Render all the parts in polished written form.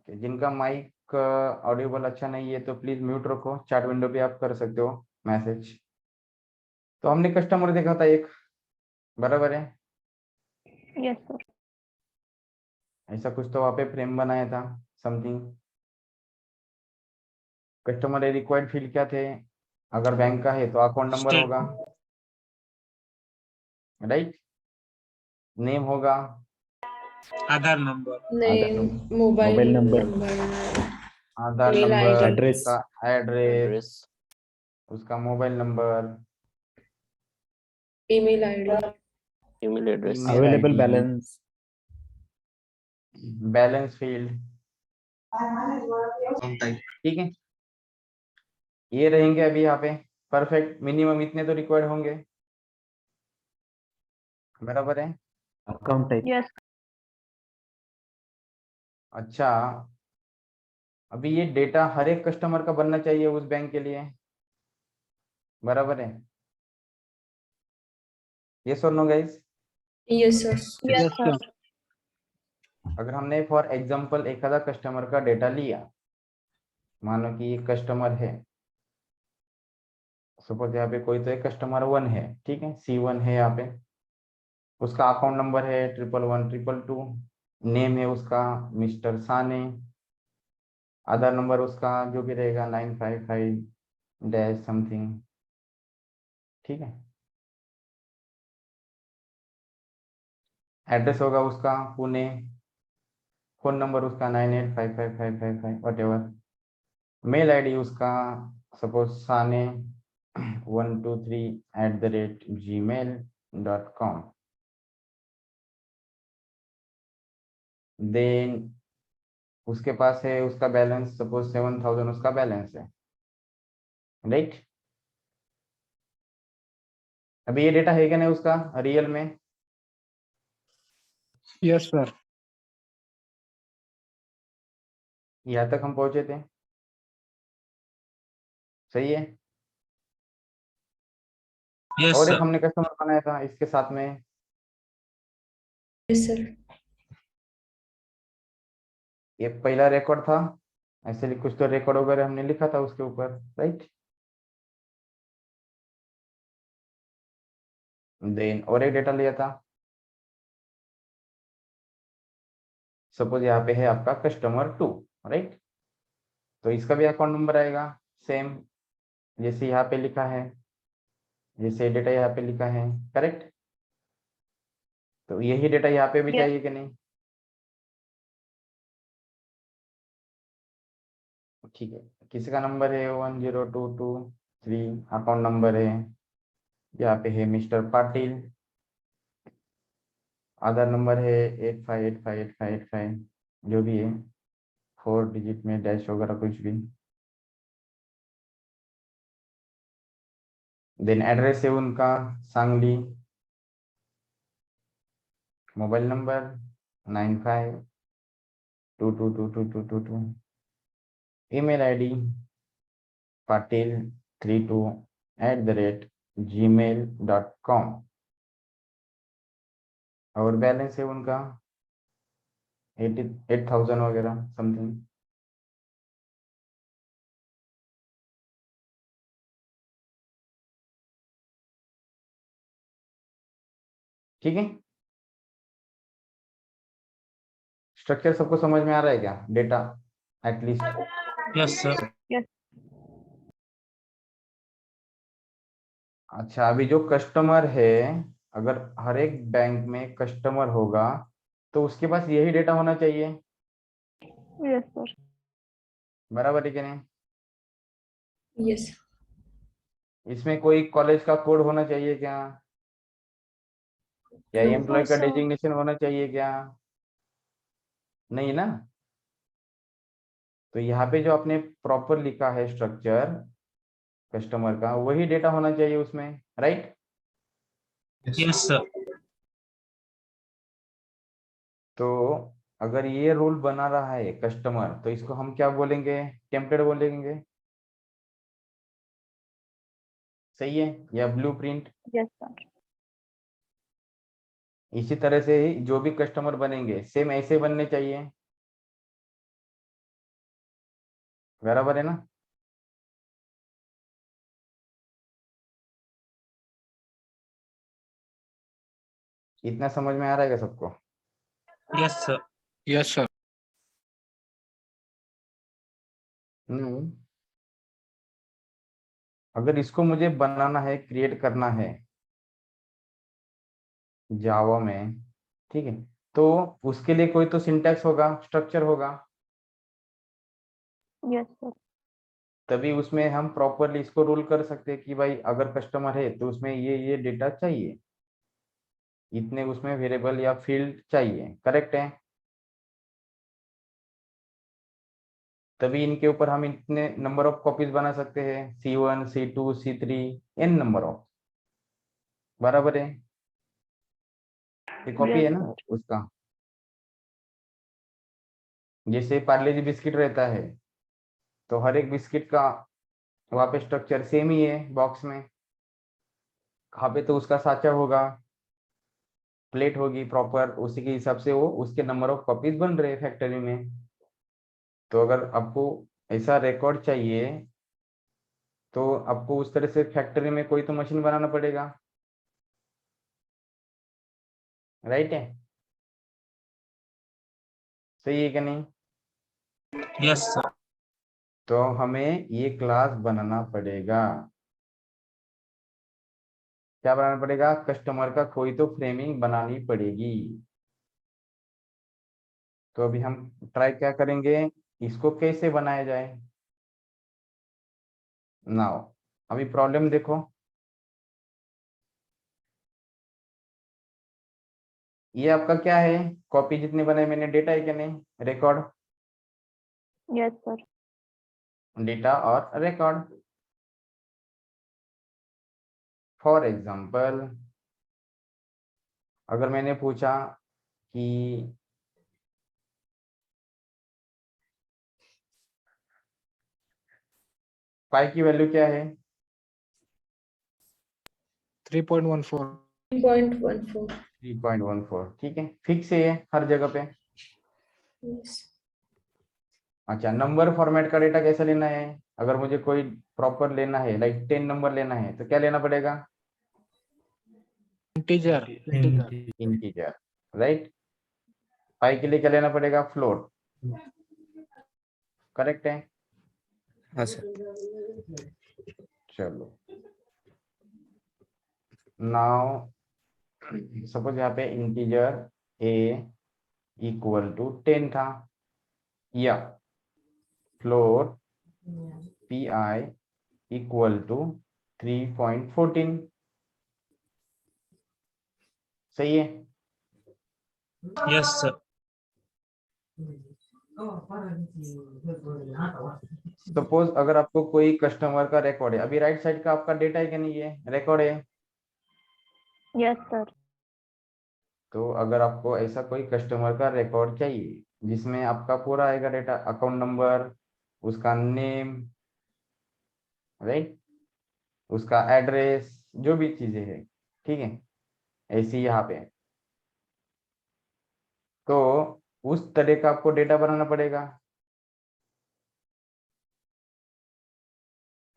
Okay, जिनका mic Audible अच्छा नहीं है तो प्लीज म्यूट रखो, चैट विंडो पे आप कर सकते हो मैसेज। तो हमने कस्टमर देखा था एक, बराबर है? Yes sir. ऐसा कुछ तो वहाँ पे फ्रेम बनाया था, समथिंग। कस्टमर रिक्वायर्ड फील्ड क्या थे? अगर बैंक का है तो अकाउंट नंबर होगा, राइट? नेम होगा, Aadhaar number, name, mobile number, number, Aadhaar email number, ID, address, उसका एड्रेस, एड्रेस, उसका mobile number, email ID, email address, email available ID, balance, balance field, ठीक है। ये रहेंगे अभी यहाँ पे। परफेक्ट, मिनिमम इतने तो रिक्वायर्ड होंगे, बराबर है? अकाउंट टाइप, यस अच्छा, अभी ये डेटा हर एक कस्टमर का बनना चाहिए उस बैंक के लिए, बराबर है? ये और no guys? Yes sir, yes sir. अगर हमने फॉर एग्जांपल एक आधा कस्टमर का डेटा लिया, मानो कि ये कस्टमर है, सपोज यहाँ पे कोई तो एक कस्टमर 1 है, ठीक है, C1 है यहाँ पे, उसका अकाउंट नंबर है 111 222, नेम है उसका मिस्टर साने, आधार नंबर उसका जो भी रहेगा 955 डैश समथिंग, ठीक है। एड्रेस होगा उसका पुणे, फोन नंबर उसका 98555555 वट एवर, मेल आईडी उसका सपोज साने 123@gmail.com। देन उसके पास है उसका बैलेंस, सपोज 7000 उसका बैलेंस है, राइट? अभी ये डेटा है क्या नहीं उसका रियल में? यस सर, यहाँ तक हम पहुंचे थे, सही है? यस और एक सर, हमने कस्टमर बनाया था इसके साथ में, यस सर, ये पहला रिकॉर्ड था, ऐसे कुछ तो रिकॉर्ड वगैरह हमने लिखा था उसके ऊपर, राइट? देन और एक डेटा लिया था, सपोज यहाँ पे है आपका कस्टमर 2, राइट? तो इसका भी अकाउंट नंबर आएगा सेम, जैसे यहाँ पे लिखा है, जैसे डेटा यहाँ पे लिखा है, करेक्ट? तो यही डेटा यहाँ पे भी Yes. चाहिए कि नहीं? ठीक है, किसी का नंबर है 10223, अकाउंट नंबर है, यहाँ पे है मिस्टर पाटिल, आधार नंबर है 85858585, जो भी है 4 डिजिट में डैश वगैरह कुछ भी। देन एड्रेस है उनका Sangli, mobile number 9522222222, email ID patil32@gmail.com, और बैलेंस है उनका 8000 वगैरह समथिंग। ठीक है, स्ट्रक्चर सबको समझ में आ रहा है क्या? Data at least. यस सर, अच्छा, अभी जो कस्टमर है, अगर हर एक बैंक में कस्टमर होगा तो उसके पास यही डेटा होना चाहिए, यस सर। बराबर है कि नहीं? यस, इसमें कोई कॉलेज का कोड होना चाहिए क्या, या नो, एम्प्लॉय का सर। डेजिग्नेशन होना चाहिए क्या? नहीं ना? तो यहाँ पे जो आपने प्रॉपर लिखा है स्ट्रक्चर कस्टमर का, वही डेटा होना चाहिए उसमें, राइट? यस सर, तो अगर ये रूल बना रहा है कस्टमर, तो इसको हम क्या बोलेंगे? टेम्पलेट बोलेंगे, सही है? या ब्लूप्रिंट। Yes sir. इसी तरह से ही जो भी कस्टमर बनेंगे सेम ऐसे बनने चाहिए, बराबर है ना? इतना समझ में आ रहा है क्या सबको? Yes, sir. Yes, sir. अगर इसको मुझे बनाना है, क्रिएट करना है जावा में, ठीक है, तो उसके लिए कोई तो सिंटैक्स होगा, स्ट्रक्चर होगा, Yes, sir. तभी उसमें हम प्रॉपरली इसको रूल कर सकते हैं कि भाई अगर कस्टमर है तो उसमें ये डेटा चाहिए, इतने उसमें वेरिएबल या फील्ड चाहिए, करेक्ट है? तभी इनके ऊपर हम इतने नंबर ऑफ कॉपीज बना सकते हैं, C1 C2 C3 n number of, बराबर है? ये कॉपी है Yes, ना sir. उसका। जैसे पार्ले जी बिस्किट रहता है तो हर एक बिस्किट का वहाँ पे स्ट्रक्चर सेम ही है, बॉक्स में कहाँ पे तो उसका साचा होगा, प्लेट होगी प्रॉपर, उसी के हिसाब से वो उसके नंबर ऑफ कॉपीज बन रहे हैं फैक्ट्री में। तो अगर आपको ऐसा रिकॉर्ड चाहिए तो आपको उस तरह से फैक्ट्री में कोई तो मशीन बनाना पड़ेगा, राइट है? सही है कि नहीं? Yes, sir. तो हमें ये क्लास बनाना पड़ेगा। क्या बनाना पड़ेगा? कस्टमर का कोई तो फ्रेमिंग बनानी पड़ेगी। तो अभी हम ट्राई क्या करेंगे, इसको कैसे बनाया जाए। नाउ अभी प्रॉब्लम देखो, ये आपका क्या है, कॉपी जितने बनाए मैंने, डेटा है क्या नहीं, रिकॉर्ड, Yes, sir. डेटा और रिकॉर्ड। फॉर एग्जांपल अगर मैंने पूछा कि पाई की वैल्यू क्या है, 3.14. 3.14. 3.14, ठीक है, फिक्स है हर जगह पे। Yes. अच्छा, नंबर फॉर्मेट का डेटा कैसे लेना है, अगर मुझे कोई प्रॉपर लेना है, लाइक 10 नंबर लेना है, तो क्या लेना पड़ेगा? Integer. Integer, right? पाई के लिए क्या लेना पड़ेगा? फ्लोट, करेक्ट है? हाँ सर. चलो नाउ सपोज यहाँ पे इंटीजर a इक्वल टू 10 था, या फ्लोट pi इक्वल टू 3.14, सही है? Yes, sir. सपोज अगर आपको कोई कस्टमर का रिकॉर्ड है, अभी राइट साइड का आपका डेटा है कि नहीं, है रिकॉर्ड है। Yes, sir. तो अगर आपको ऐसा कोई कस्टमर का रिकॉर्ड चाहिए जिसमें आपका पूरा आएगा डेटा, अकाउंट नंबर, उसका नेम, राइट, उसका एड्रेस, जो भी चीजें है, ठीक है, ऐसी यहाँ पे, तो उस तरह का आपको डेटा बनाना पड़ेगा,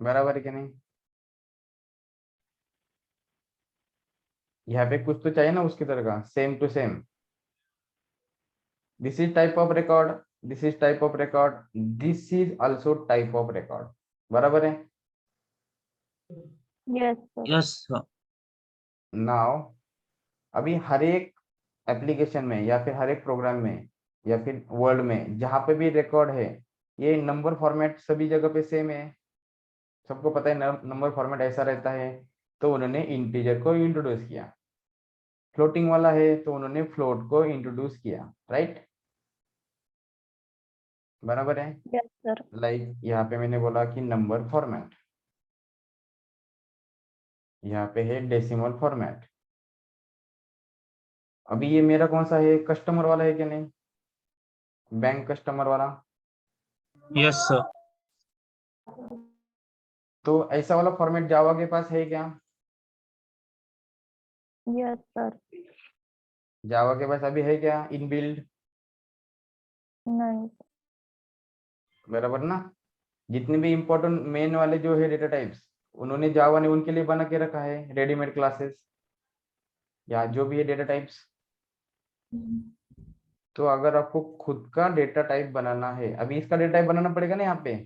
बराबर है कि नहीं? यहाँ पे कुछ तो चाहिए ना उसकी तरह का, same to same. This is type of record, this is type of record, this is also type of record, बराबर है? Yes, sir. Yes, sir. Now अभी हर एक एप्लीकेशन में या फिर हर एक प्रोग्राम में या फिर वर्ल्ड में जहां पे भी रिकॉर्ड है, ये नंबर फॉर्मेट सभी जगह पे सेम है, सबको पता है नंबर फॉर्मेट ऐसा रहता है। तो उन्होंने इंटीजर को इंट्रोड्यूस किया, फ्लोटिंग वाला है तो उन्होंने फ्लोट को इंट्रोड्यूस किया, राइट? बराबर है? Yes, sir. लाइक यहाँ पे मैंने बोला कि नंबर फॉर्मेट, यहाँ पे है डेसिमल फॉर्मेट। अभी ये मेरा कौन सा है, कस्टमर वाला है क्या नहीं, बैंक कस्टमर वाला। Yes, sir. तो ऐसा वाला फॉर्मेट जावा के पास है क्या? Yes, sir. जावा के पास अभी है क्या इनबिल्ड? नहीं. बराबर ना? जितने भी इंपॉर्टेंट मेन वाले जो है डेटा टाइप्स, उन्होंने जावा ने उनके लिए बना के रखा है रेडीमेड क्लासेस या जो भी है डेटा टाइप्स। तो अगर आपको खुद का डेटा टाइप बनाना है, अभी इसका डेटा टाइप बनाना पड़ेगा ना, यहाँ पे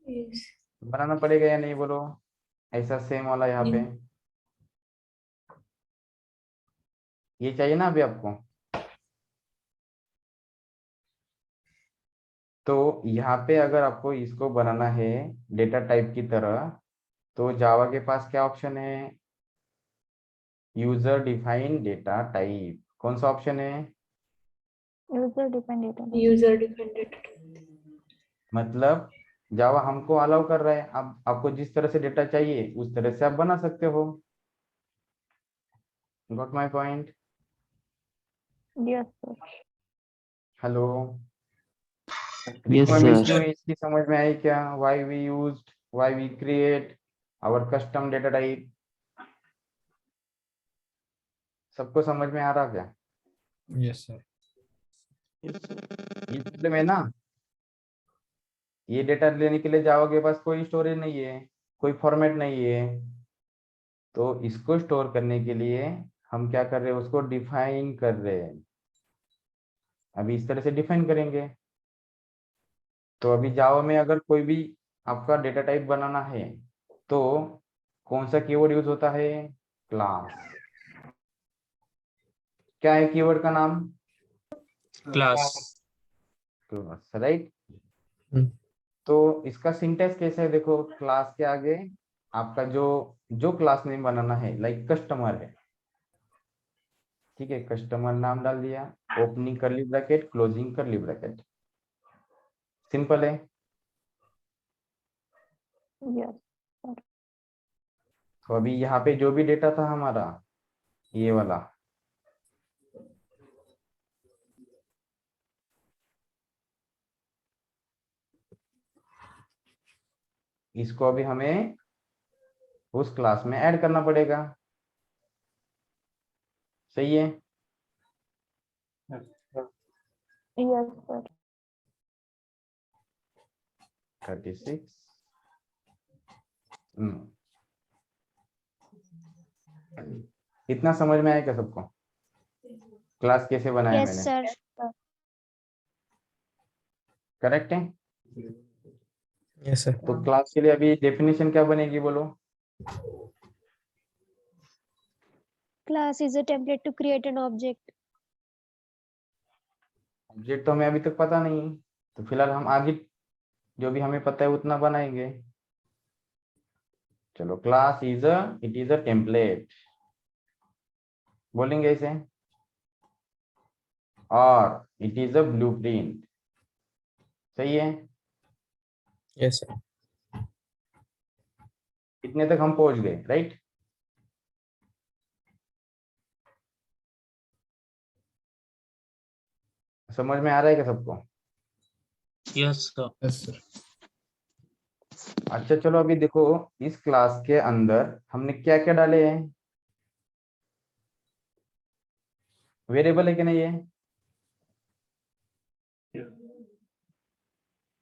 Yes. बनाना पड़ेगा या नहीं बोलो, ऐसा सेम वाला यहाँ पे Yeah. ये चाहिए ना अभी आपको। तो यहाँ पे अगर आपको इसको बनाना है डेटा टाइप की तरह, तो जावा के पास क्या ऑप्शन है, यूजर डिफाइंड डेटा टाइप। कौन सा ऑप्शन है? यूजर डिपेंडेंट है। User dependent. मतलब जावा हमको अलाउ कर रहा है, अब आपको जिस तरह से डेटा चाहिए उस तरह से आप बना सकते हो। Got my point? Yes sir. Hello, Yes, requirement sir. जो है इसकी समझ में आई क्या? Why we used, why we create our custom data type, सबको समझ में आ रहा क्या? Yes, sir. ये प्रॉब्लम है ना, ये डेटा लेने के लिए जावा के पास कोई स्टोरेज नहीं है, कोई फॉर्मेट नहीं है, तो इसको स्टोर करने के लिए हम क्या कर रहे हैं, उसको डिफाइन कर रहे हैं। अभी इस तरह से डिफाइन करेंगे। तो अभी जावा में अगर कोई भी आपका डेटा टाइप बनाना है तो कौन सा कीवर्ड यूज होता है? क्लास। क्या है कीवर्ड का नाम? क्लास। Class, right. हम्म। तो इसका सिंटेक्स कैसा है देखो, क्लास के आगे आपका जो जो क्लास नेम बनाना है, लाइक कस्टमर है, ठीक है, कस्टमर नाम डाल दिया, ओपनिंग करली ब्रैकेट, क्लोजिंग करली ब्रैकेट, सिंपल है। यस। तो अभी यहाँ पे जो भी डेटा था हमारा, ये वाला, इसको अभी हमें उस क्लास में ऐड करना पड़ेगा। सही है? Yes sir. 36। इतना समझ में आया क्या सबको? क्लास कैसे बनाया Yes, मैंने? sir. करेक्ट है? Yes, sir. तो क्लास के लिए अभी डेफिनेशन क्या बनेगी बोलो? Class is a template to create an object. Object तो हमें अभी तक पता नहीं, तो फिलहाल हम आगे जो भी हमें पता है उतना बनाएंगे। चलो, class is it is a template बोलेंगे इसे, और इट इज अ ब्लूप्रिंट। सही है? Yes, sir. इतने तक हम पहुंच गए, राइट? समझ में आ रहा है क्या सबको? Yes sir. Yes, sir. अच्छा चलो, अभी देखो इस क्लास के अंदर हमने क्या क्या डाले हैं। वेरिएबल है कि नहीं है?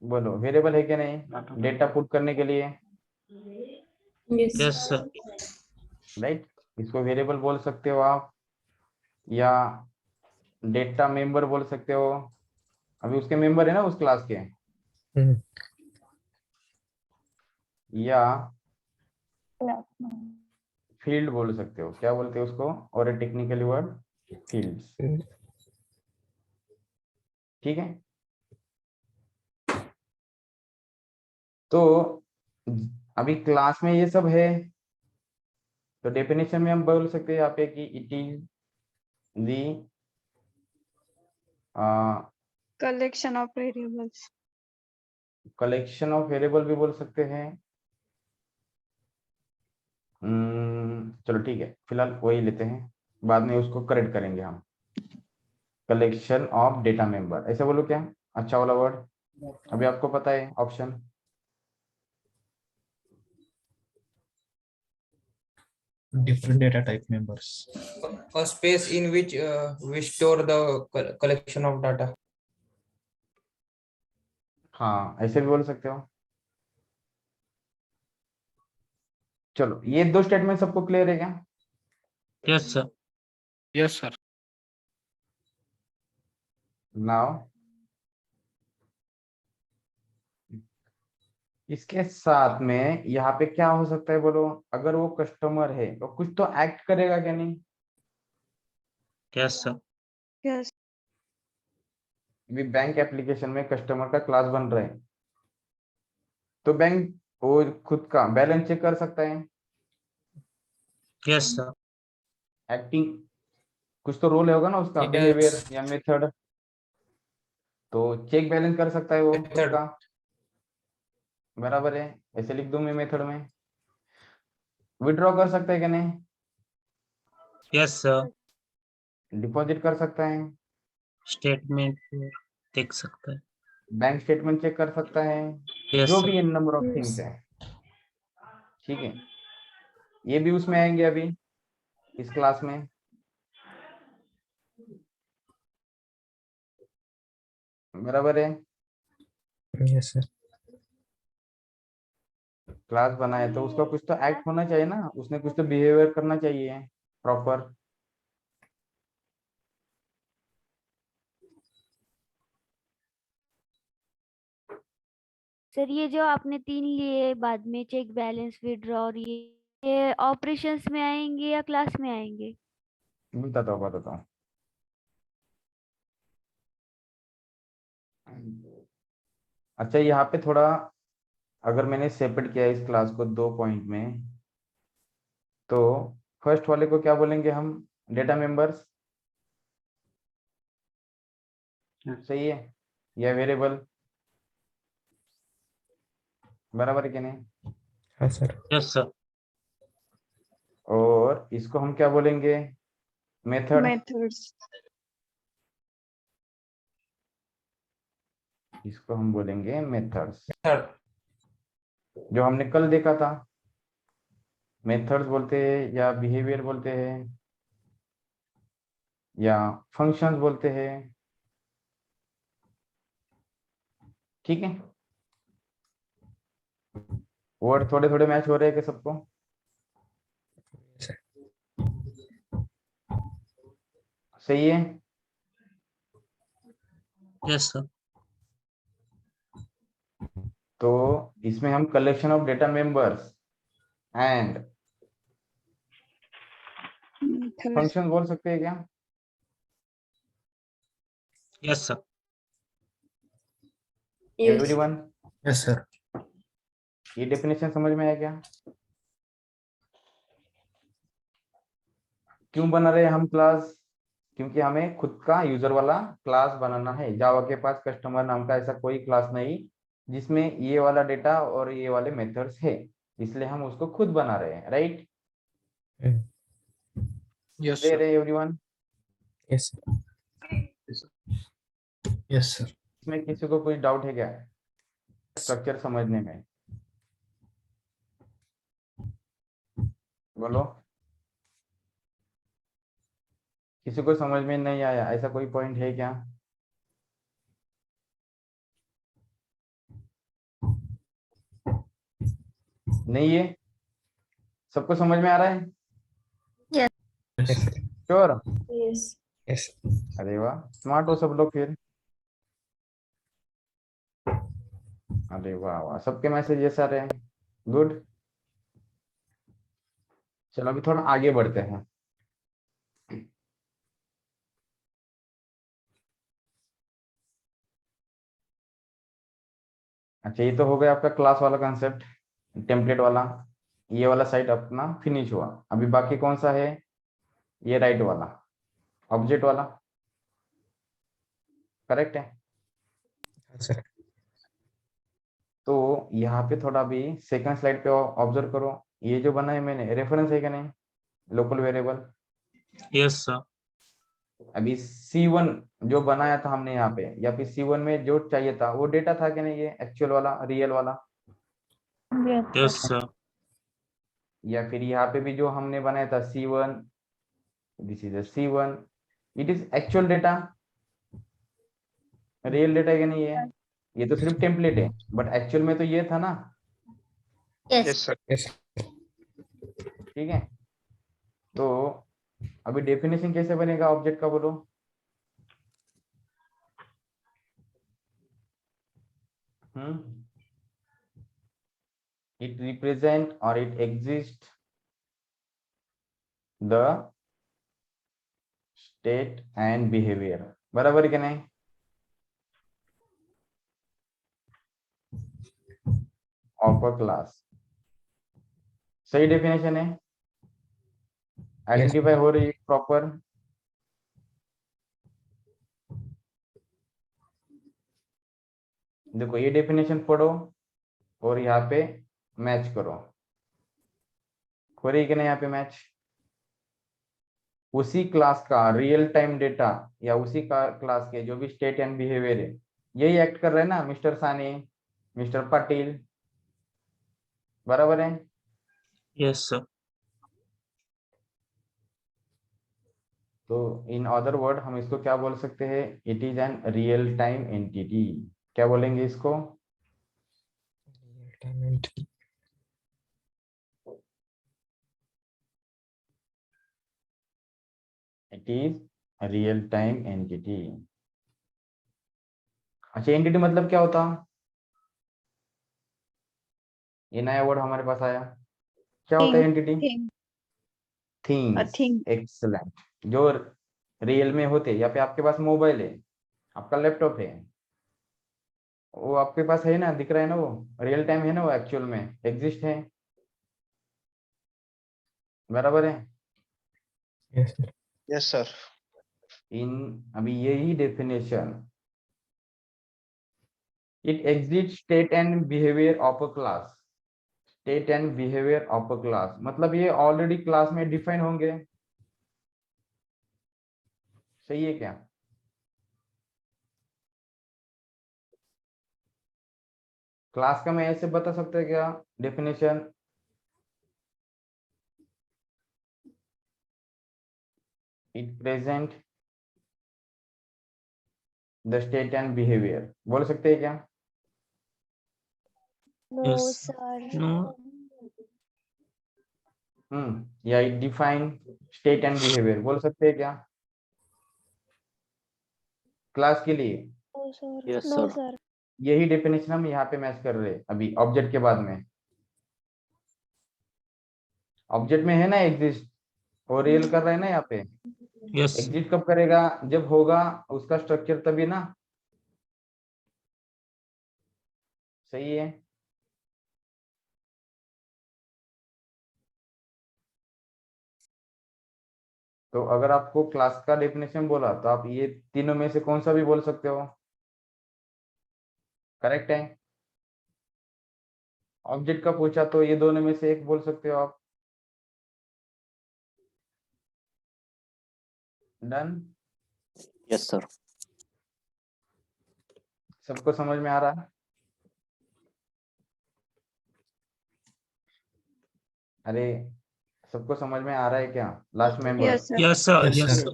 बोलो, वेरिएबल है कि नहीं डेटा पुट करने के लिए? Yes. Yes sir. राइट, इसको वेरिएबल बोल सकते हो आप, या डेटा मेंबर बोल सकते हो। अभी उसके मेंबर है ना उस क्लास के, हम्म। या क्लास फील्ड बोल सकते हो, क्या बोलते हो उसको, और ए टेक्निकली वर्ड फील्ड्स। ठीक है? तो अभी क्लास में ये सब है, तो डेफिनेशन में हम बोल सकते हैं यहाँ पे कि it is the collection of variables. Collection of variable भी बोल सकते हैं। चलो ठीक है, फिलहाल वही लेते हैं, बाद में उसको करेक्ट करेंगे हम। कलेक्शन ऑफ डेटा मेंबर, ऐसा बोलो क्या? अच्छा वाला वर्ड अभी आपको पता है option. Different data type members. A space in which we store the collection of data. हाँ ऐसे भी बोल सकते हो। चलो ये दो स्टेटमेंट सबको क्लियर है क्या? Yes, sir. Yes, sir. Now इसके साथ में यहाँ पे क्या हो सकता है बोलो? अगर वो कस्टमर है तो कुछ तो एक्ट करेगा क्या नहीं? Yes, sir. Yes. अभी बैंक एप्लीकेशन में कस्टमर का क्लास बन रहा है, तो बैंक वो खुद का बैलेंस चेक कर सकता है। Yes, sir. एक्टिंग कुछ तो रोल होगा ना उसका, Yes. बिहेवियर या मेथड, तो चेक बैलेंस कर सकता है वो खुद Method. का। बराबर है, ऐसे लिख दूं मैं मेथड में। विड्रॉ कर सकता है कि नहीं? Yes, sir. डिपॉजिट कर सकता है, Statement देख सकता है। बैंक स्टेटमेंट चेक कर सकता है, Yes, जो sir. भी इन नंबर ऑफ थिंग्स है। ठीक है, ये भी उसमें आएंगे अभी इस क्लास में। बराबर है, Yes, sir. क्लास बनाए तो उसका कुछ तो एक्ट होना चाहिए ना, उसने कुछ तो बिहेवियर करना चाहिए प्रॉपर। सर ये जो आपने 3 लिए बाद में, चेक बैलेंस, विड्रॉ और ये ऑपरेशंस में आएंगे या क्लास में आएंगे? बताता हूँ। अच्छा यहाँ पे थोड़ा, अगर मैंने सेपरेट किया इस क्लास को 2 पॉइंट में, तो फर्स्ट वाले को क्या बोलेंगे हम? Data members. सही है, या वेरिएबल। बराबर है कि नहीं? हाँ sir. Yes, sir. और इसको हम क्या बोलेंगे? मेथड। Methods. इसको हम बोलेंगे मेथड्स, Method. जो हमने कल देखा था। मेथड्स बोलते हैं या बिहेवियर बोलते हैं या फंक्शंस बोलते हैं। ठीक है, वर्ड थोड़े थोड़े मैच हो रहे हैं कि सबको? Yes, sir. सही है। Yes, sir. तो इसमें हम collection of data members and Methods. Function बोल सकते हैं क्या? Yes, sir. Yes. Everyone, Yes, sir. ये डेफिनेशन समझ में आया क्या? क्यों बना रहे हैं हम क्लास? क्योंकि हमें खुद का यूजर वाला क्लास बनाना है। जावा के पास कस्टमर नाम का ऐसा कोई क्लास नहीं जिसमें ये वाला डेटा और ये वाले मेथड्स है, इसलिए हम उसको खुद बना रहे हैं। राइट? Yes, दे sir. रहे everyone? Yes, sir. Yes, sir. इसमें किसी को कोई डाउट है क्या स्ट्रक्चर समझने में? बोलो, किसी को समझ में नहीं आया ऐसा कोई पॉइंट है क्या? नहीं है? सबको समझ में आ रहा है? Yes, sir. Sure? Yes. Yes. अरे वाह, स्मार्ट हो सब लोग फिर। अरे वाह वाह, सबके मैसेज जैसे आ रहे हैं। गुड। चलो अभी थोड़ा आगे बढ़ते हैं। अच्छा ये तो हो गया आपका क्लास वाला कंसेप्ट, टेम्पलेट वाला। ये वाला साइड अपना फिनिश हुआ। अभी बाकी कौन सा है? ये राइट वाला, ऑब्जेक्ट वाला। करेक्ट है? हाँ sir. तो यहाँ पे थोड़ा भी सेकंड स्लाइड पे ऑब्जर्व करो। ये जो बना है मैंने, रेफरेंस है क्या नहीं? Local variable. Yes, sir. अभी C1 जो बनाया था हमने यहाँ पे, या फिर C1 में जो चाहिए था वो डेटा था कि नहीं? ये एक्चुअल वाला, रियल वाला। Yes, Yes, sir. sir. या फिर यहाँ पे भी जो हमने बनाया था C1, this is C1, it is actual data, real data है कि नहीं? है ये तो सिर्फ टेम्पलेट है, बट एक्चुअल में तो ये था ना, Yes, sir. Yes. ठीक है। तो अभी डेफिनेशन कैसे बनेगा ऑब्जेक्ट का, बोलो। इट रिप्रेजेंट और it exist the state and behaviour, बराबर कि नहीं? ऑफ अ क्लास, सही डेफिनेशन है, आइडेंटिफाई हो रही है प्रॉपर। देखो ये डेफिनेशन पढ़ो और यहाँ पे मैच करो, हो रही कि नहीं यहाँ पे मैच? उसी क्लास का रियल टाइम डेटा या उसी का क्लास के जो भी स्टेट एंड बिहेवियर है, यही एक्ट कर रहे हैं ना मिस्टर सानी, मिस्टर पाटिल, बराबर है? Yes, sir. तो इन अदर वर्ड हम इसको क्या बोल सकते हैं? It is an real time entity. क्या बोलेंगे इसको? Real-time entity. It is real time entity. अच्छा, एंटिटी मतलब क्या होता? ये नया वर्ड हमारे पास आया, क्या होता है entity? Thing. A things, thing. Excellent. जो रियल में होते, या पे आपके पास मोबाइल है, आपका लैपटॉप है, वो आपके पास है ना, दिख रहा है ना, वो रियल टाइम है ना, वो एक्चुअल में एग्जिस्ट है, बराबर है? Yes, sir. Yes, sir. इन अभी यही definition, it exist state and behaviour of a class, state and behaviour of a class मतलब ये ऑलरेडी क्लास में डिफाइन होंगे, सही है क्या? क्लास का मैं ऐसे बता सकते हैं क्या definition? It present the state and behaviour, बोल सकते हैं क्या? No, Yes. sir. No. या it define state and behaviour, बोल सकते हैं क्या क्लास के लिए? No, sir. Yes, No, sir. sir. यही डेफिनेशन हम यहाँ पे मैच कर रहे हैं अभी ऑब्जेक्ट के बाद में। ऑब्जेक्ट में है ना एग्जिस्ट, और रियल कर रहे हैं ना यहाँ पे। Yes. एग्जिस्ट कब करेगा? जब होगा उसका स्ट्रक्चर तभी ना, सही है? तो अगर आपको क्लास का डेफिनेशन बोला तो आप ये तीनों में से कौन सा भी बोल सकते हो, करेक्ट है? ऑब्जेक्ट का पूछा तो ये दोनों में से एक बोल सकते हो आप। डन? Yes, sir. सबको समझ में आ रहा है? अरे सबको समझ में आ रहा है क्या? Last member, Yes, sir. Yes, sir. Yes, Yes, sir. sir.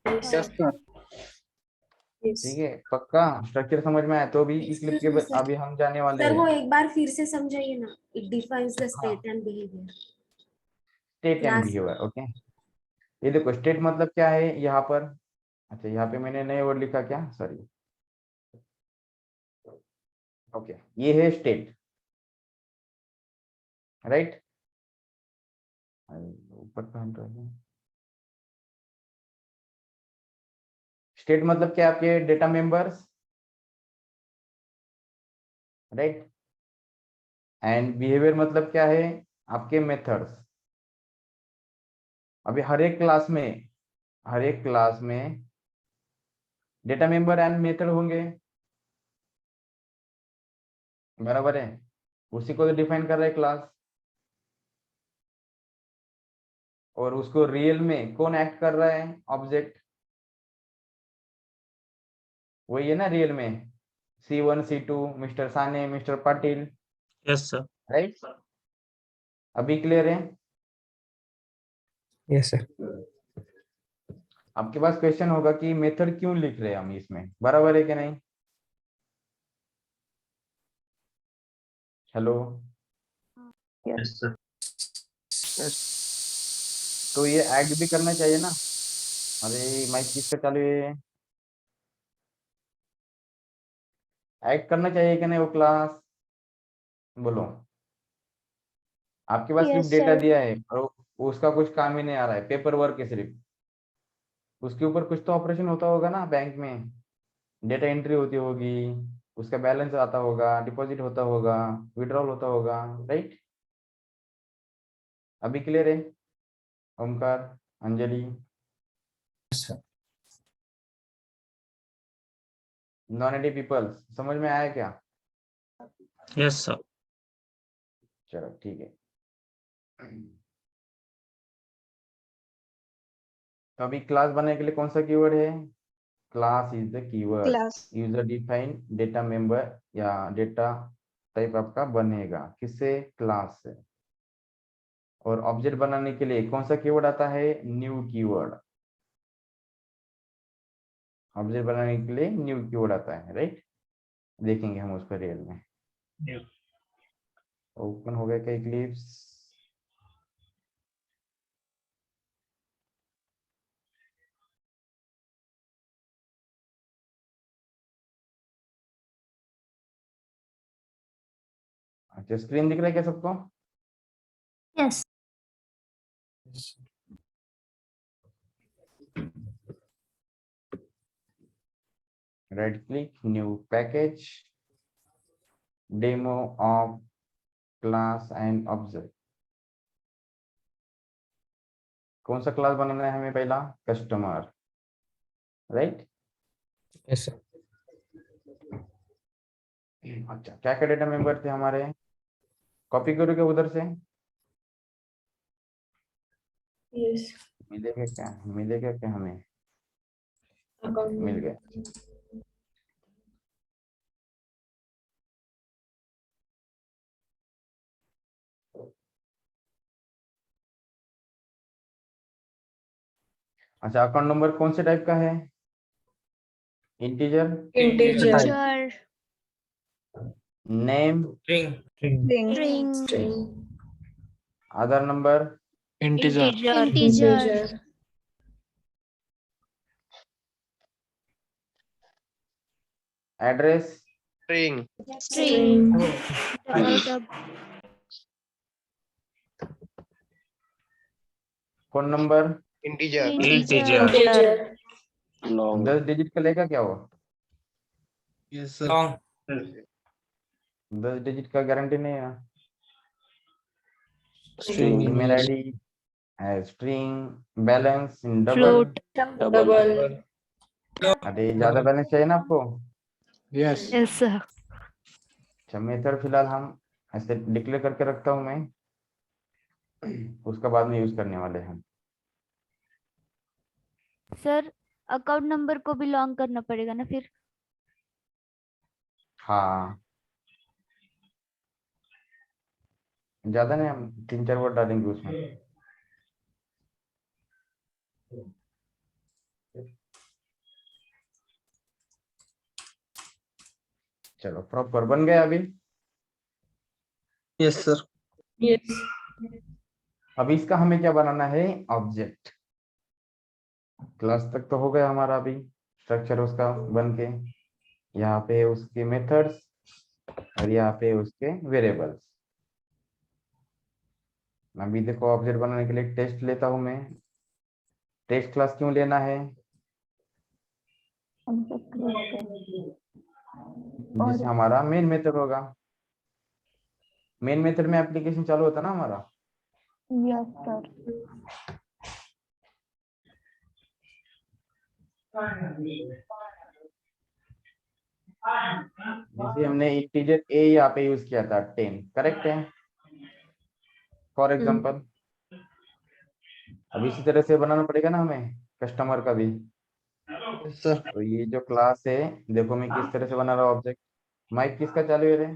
Yes, sir. Yes. ठीक है, पक्का स्ट्रक्चर समझ में आया तो भी इस क्लिप के Excuse me, sir. अभी हम जाने वाले सर वो हैं एक बार फिर से समझाइए ना. इट डिफाइंस द हाँ, state and behaviour. State and Class. Behaviour. Okay, ये देखो स्टेट मतलब क्या है यहाँ पर। अच्छा, यहाँ पे मैंने नए वर्ड लिखा क्या, सॉरी। ओके, ये है स्टेट, राइट? ऊपर पहन रहे हैं। स्टेट मतलब क्या? आपके data members, right? And behaviour मतलब क्या है? आपके मेथड्स। अभी हर एक क्लास में डेटा मेंबर एंड मेथड होंगे, बराबर है? उसी को तो डिफाइन कर रहा है क्लास। और उसको रियल में कौन एक्ट कर रहा है? ऑब्जेक्ट, वही है ना रियल में, C1 C2, mister Sane, mister Patil, Yes, sir. Right? अभी क्लियर है? Yes, sir. आपके पास क्वेश्चन होगा कि मेथड क्यों लिख रहे हैं हम इसमें, बराबर है कि नहीं? Hello, Yes, sir. तो ये ऐड भी करना चाहिए ना। अरे माइक किसका चालू है? ऐड करना चाहिए कि नहीं वो क्लास? बोलो। आपके पास सिर्फ Yes, डेटा sir. दिया है और उसका कुछ काम ही नहीं आ रहा है, पेपर वर्क है सिर्फ। उसके ऊपर कुछ तो ऑपरेशन होता होगा ना बैंक में, डेटा एंट्री होती होगी, उसका बैलेंस आता होगा, डिपॉजिट होता होगा, विड्रॉल होता होगा, राइट? अभी क्लियर है ओमकार, अंजलि, नॉन एडी पीपल, समझ में आया क्या? Yes, sir. चलो ठीक है। तो अभी क्लास बनाने के लिए कौन सा कीवर्ड है? Class is the keyword. Class. User defined data member या डेटा टाइप आपका बनेगा किससे? क्लास से। और ऑब्जेक्ट बनाने के लिए कौन सा कीवर्ड आता है? New keyword. ऑब्जेक्ट बनाने के लिए न्यू कीवर्ड आता है, राइट? देखेंगे हम उसको रियल में। New. ओपन हो गया क्या इक्लिप्स? अच्छा, स्क्रीन दिख रहा है क्या सबको? Yes. Right click, new package, demo of class and object. कौन सा क्लास बनाना है हमें? पहला कस्टमर, राइट? Yes, sir. अच्छा, क्या क्या डेटा मेंबर थे हमारे? कॉपी करो क्या उधर से? Yes. मिलेगा क्या हमें? Account मिल number. गया। अच्छा, अकाउंट नंबर कौन से टाइप का है? Integer, Integer. Sure. Name, String. String. String. String. Aadhaar number, Integer. Integer. Address, String. String. Double. Phone number, Integer. Integer. Integer. Long. 10 digit का लेगा क्या वो? Long. 10 डिजिट का गारंटी नहीं है। String. ईमेल आईडी है string, balance in double. Float. Double. अरे ज्यादा बैलेंस चाहिए ना आपको? Yes. Yes, sir. अच्छा, मेथड फिलहाल हम ऐसे डिक्लेयर करके रखता हूं मैं, उसका बाद में यूज करने वाले हैं। सर, अकाउंट नंबर को भी लॉन्ग करना पड़ेगा ना फिर? हाँ, ज्यादा नहीं, हम 3-4 वर्ड डालेंगे उसमें। चलो, प्रॉपर बन गया अभी। Yes, sir. Yes. अभी इसका हमें क्या बनाना है? ऑब्जेक्ट। क्लास तक तो हो गया हमारा अभी, स्ट्रक्चर उसका बन के, यहाँ पे उसके मेथड्स और यहाँ पे उसके वेरिएबल्स। अभी देखो, ऑब्जेक्ट बनाने के लिए टेस्ट लेता हूं मैं। टेस्ट क्लास क्यों लेना है? जिससे हमारा मेन मेथड होगा। मेन मेथड में एप्लीकेशन चालू होता ना हमारा। Yes, sir. जैसे हमने इंटीजर ए यहाँ पे यूज किया था 10, करेक्ट है फॉर एग्जांपल। अब इसी तरह से बनाना पड़ेगा ना हमें कस्टमर का भी। तो ये जो क्लास है, देखो मैं किस तरह से बना रहा हूँ ऑब्जेक्ट। माइक किसका चालू है रे?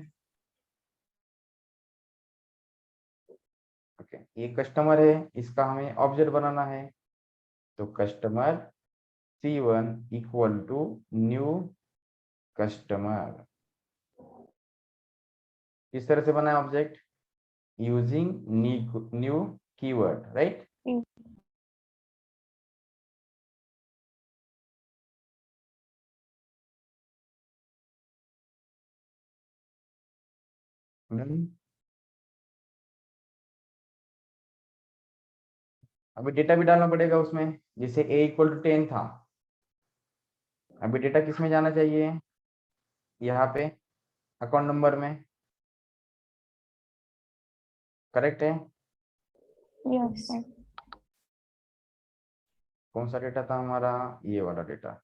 ओके, ये कस्टमर है, इसका हमें ऑब्जेक्ट बनाना है। तो customer C1 equal to new customer. किस तरह से बना है object? Using new keyword, right? अभी डेटा भी डालना पड़ेगा उसमें, जैसे a = 10 था। अभी डेटा किस में जाना चाहिए? यहाँ पे अकाउंट नंबर में, करेक्ट है? Yes, sir. कौन सा डेटा था हमारा? ये वाला डेटा।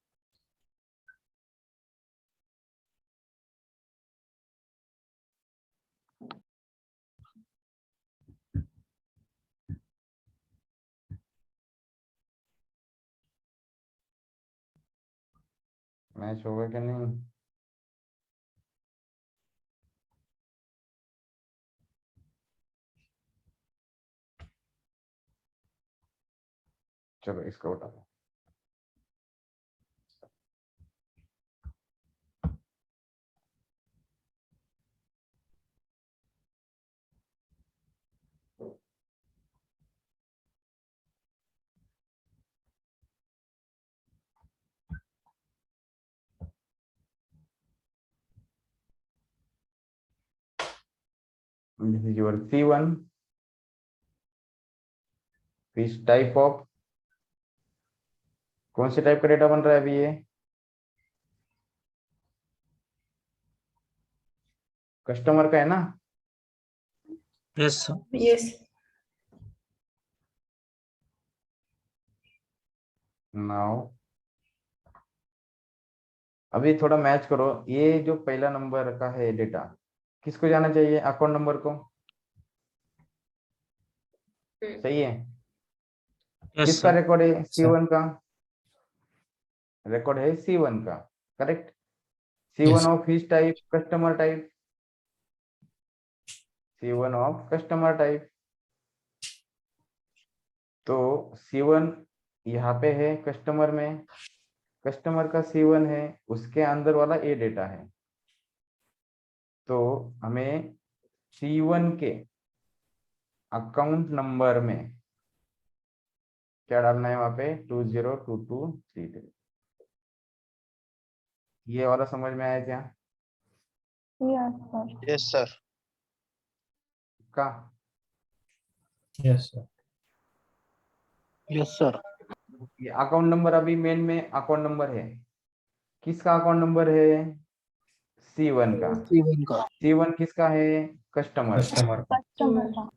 मैच होगा कि नहीं? चलो इसको उठा दो। This is your C1 fish type of, कौन से टाइप का डेटा बन रहा है अभी ये? कस्टमर का है ना? Yes, sir. Yes. नाउ अभी थोड़ा मैच करो। ये जो पहला नंबर का है डेटा, किसको जाना चाहिए? अकाउंट नंबर को। सही है? Yes, किसका sir. रिकॉर्ड है? C1 का रिकॉर्ड है, C1 का, correct? C1 of fish type, customer type, C1 of customer type. तो C1 यहाँ पे है कस्टमर में, कस्टमर का C1 है, उसके अंदर वाला ये डेटा है। तो हमें C1 के अकाउंट नंबर में क्या डालना है? वहां पे 202233। ये वाला समझ में आया क्या? Yes, sir. Yes, sir. का Yes, sir. Yes, sir. ये अकाउंट नंबर अभी मेन में अकाउंट नंबर है। किसका अकाउंट नंबर है? C1 का। C1 का। C1 किसका है? कस्टमर का। Customer.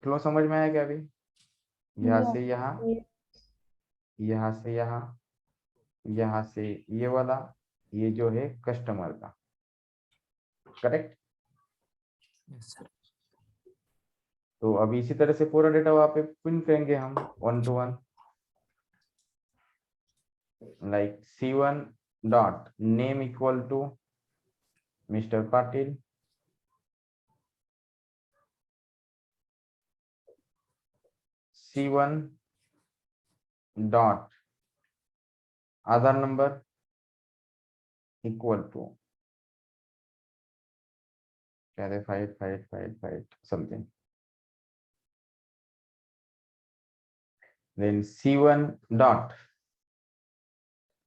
फ्लो समझ में आया क्या अभी? यहाँ से यहाँ, Yes. यहाँ से यहाँ, यहाँ से ये वाला, ये जो है कस्टमर का, करेक्ट? Yes, sir. तो अभी इसी तरह से पूरा डेटा वहां पे प्रिंट करेंगे हम 1 to 1, like C1 dot name equal to mister Patil, C1 dot Aadhaar number equal to क्या है? 5 something. then C1 dot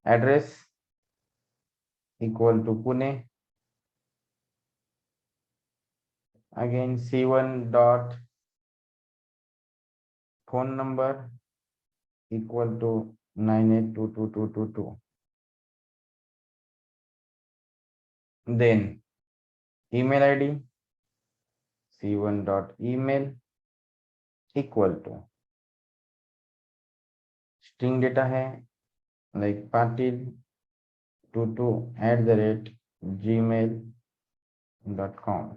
address equal to Pune, again C1 dot phone number equal to 982222, then email ID C1 dot email equal to string data है like patil22@gmail.com।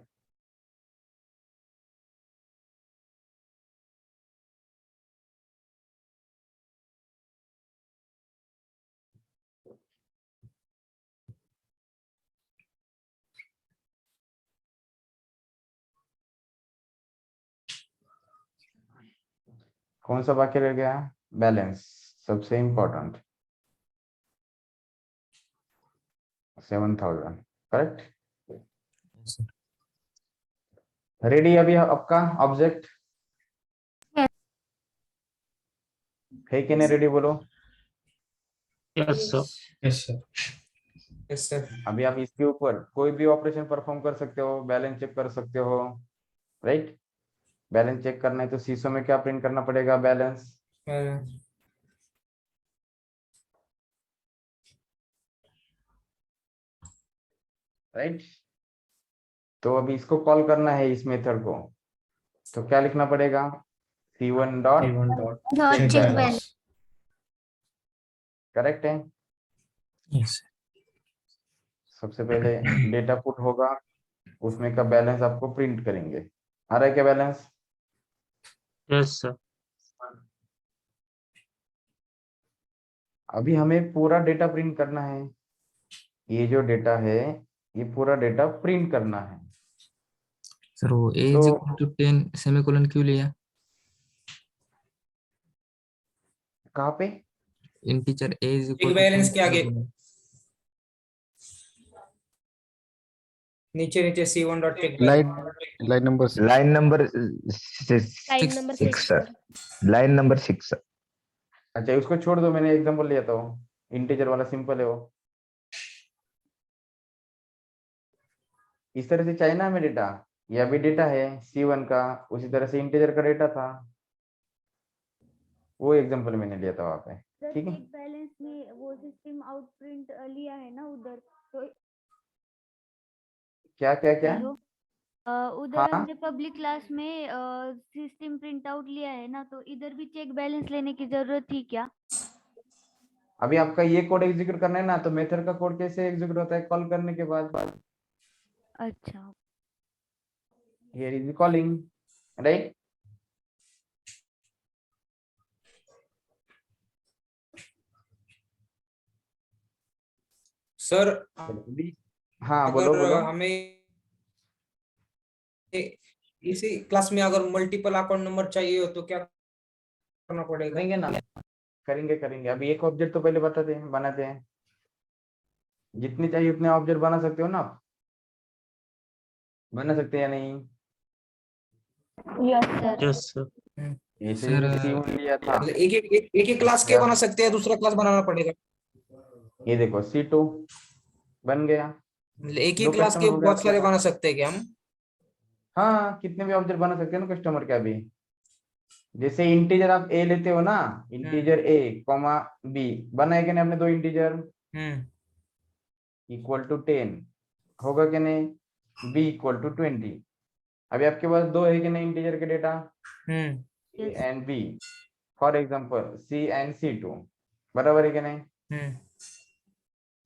कौन सा बाकी रह गया? Balance, सबसे important, 7000, correct? Yes, sir. Ready अभी आपका object Yes. है कि नहीं? रेडी बोलो। Yes, sir. Yes, sir. Yes, sir. अभी आप इसके ऊपर कोई भी ऑपरेशन परफॉर्म कर सकते हो, बैलेंस चेक कर सकते हो, राइट? बैलेंस चेक करना है तो शीशों में क्या प्रिंट करना पड़ेगा? बैलेंस। राइट? तो अभी इसको कॉल करना है, इस मेथड को, तो क्या लिखना पड़ेगा? C1 dot T1 dot Dot check check balance. balance. Correct है? Yes, sir. सबसे पहले डेटा पुट होगा, उसमें का बैलेंस आपको प्रिंट करेंगे। आ रहा है क्या बैलेंस? Yes, sir. अभी हमें पूरा डेटा प्रिंट करना है। ये जो डेटा है ये पूरा डेटा प्रिंट करना है। सर वो ए तो इज इक्वल टू 10 सेमीकोलन क्यों लिया? कहाँ पे? Integer a is equal Check balance के आगे नीचे नीचे C1 dot check balance. Line number Line number Line number 6 sir. Line number 6 sir. अच्छा उसको छोड़ दो, मैंने एग्जांपल लिया था वो इंटीजर वाला, सिंपल है वो। इस तरह से चाहिए ना हमें डेटा, यह भी डेटा है C1 का, उसी तरह से इंटीजर का डेटा था, वो एग्जांपल मैंने लिया था वहां पे। ठीक है, चेक बैलेंस में वो सिस्टम आउट प्रिंट लिया है ना उधर, तो क्या क्या क्या? हेलो, उधर हाँ हमने पब्लिक क्लास में सिस्टम प्रिंट आउट लिया है ना, तो इधर भी चेक बैलेंस लेने की जरूरत थी क्या? अभी आपका ये कोड एग्जीक्यूट करना है ना, तो मेथड का कोड कैसे एग्जीक्यूट होता है? कॉल करने के बाद अच्छा, here is calling, right? Sir हाँ बोलो अगर बोलो। हमें इसी क्लास में अगर मल्टीपल अकाउंट नंबर चाहिए हो तो क्या करना पड़ेगा? करेंगे ना, करेंगे। अभी एक ऑब्जेक्ट तो पहले बताते हैं, बनाते हैं। जितनी चाहिए उतने ऑब्जेक्ट बना सकते हो ना आप? बना सकते हैं या नहीं? Yes, sir. Yes, sir. ऐसे सर, जैसे C1 लिया था, मतलब एक ही क्लास के बना सकते हैं, दूसरा क्लास बनाना पड़ेगा? ये देखो C2 बन गया। मतलब एक ही दो क्लास के कस्टमर हो गए बहुत आपके सारे पास। बना सकते हैं क्या हम? हाँ, कितने भी ऑब्जेक्ट बना सकते हैं ना कस्टमर का भी। जैसे इंटीजर आप ए लेते हो ना, इंटीजर ए कॉमा बी, बना है कि नहीं आपने? दो इंटीजर इक्वल टू 10 होगा कि नहीं? B equal to 20। अभी आपके पास दो है कि नहीं इंटीजर के data, a and b, for example c and C2, बराबर है कि नहीं?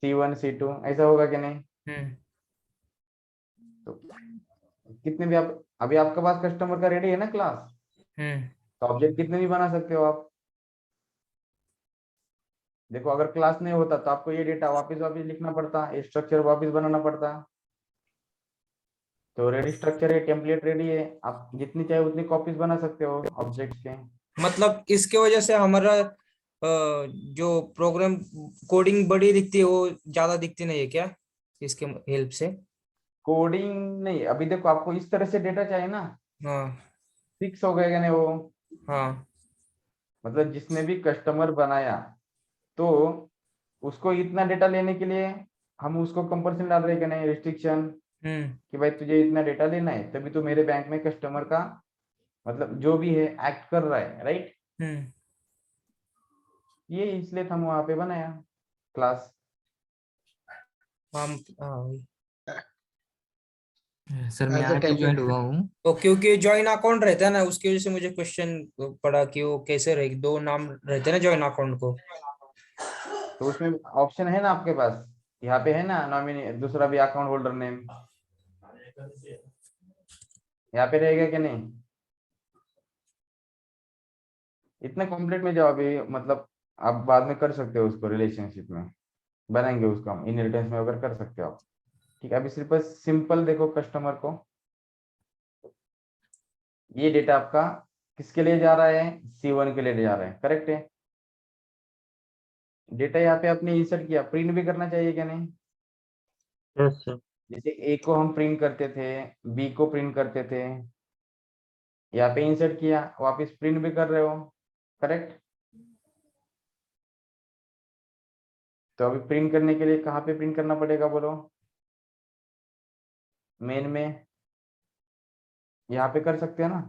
C1 C2 ऐसा होगा कि नहीं? तो कितने भी आप, अभी आपके पास कस्टमर का रेडी है ना क्लास, तो ऑब्जेक्ट कितने भी बना सकते हो आप। देखो अगर क्लास नहीं होता तो आपको ये डेटा वापस लिखना पड़ता, ये स्ट्रक्चर वापस बनाना पड़ता। तो रेडी स्ट्रक्चर है, टेम्पलेट रेडी है, आप जितनी चाहे उतनी कॉपीज बना सकते हो ऑब्जेक्ट के। मतलब इसके वजह से हमारा जो प्रोग्राम कोडिंग बड़ी दिखती है वो ज्यादा दिखती नहीं है क्या इसके हेल्प से? कोडिंग नहीं, अभी देखो आपको इस तरह से डेटा चाहिए ना, हाँ फिक्स हो गएगा नहीं वो, हाँ मतलब जिसने भी कस्टमर बनाया तो उसको इतना डेटा लेने के लिए हम उसको कंपल्सन डाल रहे हैं कि नहीं, रिस्ट्रिक्शन, कि भाई तुझे इतना डेटा लेना है तभी तो मेरे बैंक में कस्टमर का मतलब जो भी है एक्ट कर रहा है, राइट? ये इसलिए हम वहां पे बनाया क्लास। हम सर मैं आज ही ज्वाइन हुआ हूँ। तो क्योंकि ज्वाइन अकाउंट रहता है ना, उसकी वजह से मुझे क्वेश्चन पड़ा कि वो कैसे रहेगी, दो नाम रहते हैं ना ज्वाइन अकाउंट को। तो उसमें ऑप्शन है ना आपके पास, यहाँ पे है ना नॉमिनी, दूसरा भी अकाउंट होल्डर नेम, यहाँ पे रहेगा कि नहीं? इतना कंप्लीट में जाओ अभी, मतलब आप बाद में कर सकते हो उसको, रिलेशनशिप में बनाएंगे उसको हम, इनहेरिटेंस में अगर कर सकते हो आप। ठीक है, अभी सिर्फ सिंपल देखो कस्टमर को, ये डेटा आपका किसके लिए जा रहा है? C1 के लिए जा रहा है, करेक्ट है? डेटा यहाँ पे आपने इंसर्ट किया, प्रिंट भी करना चाहिए क्या नहीं? Yes, sir. जैसे ए को हम प्रिंट करते थे, बी को प्रिंट करते थे, यहाँ पे इंसर्ट किया, वापस प्रिंट भी कर रहे हो, करेक्ट। तो अभी प्रिंट करने के लिए कहाँ पे प्रिंट करना पड़ेगा बोलो? मेन में यहाँ पे कर सकते हैं ना।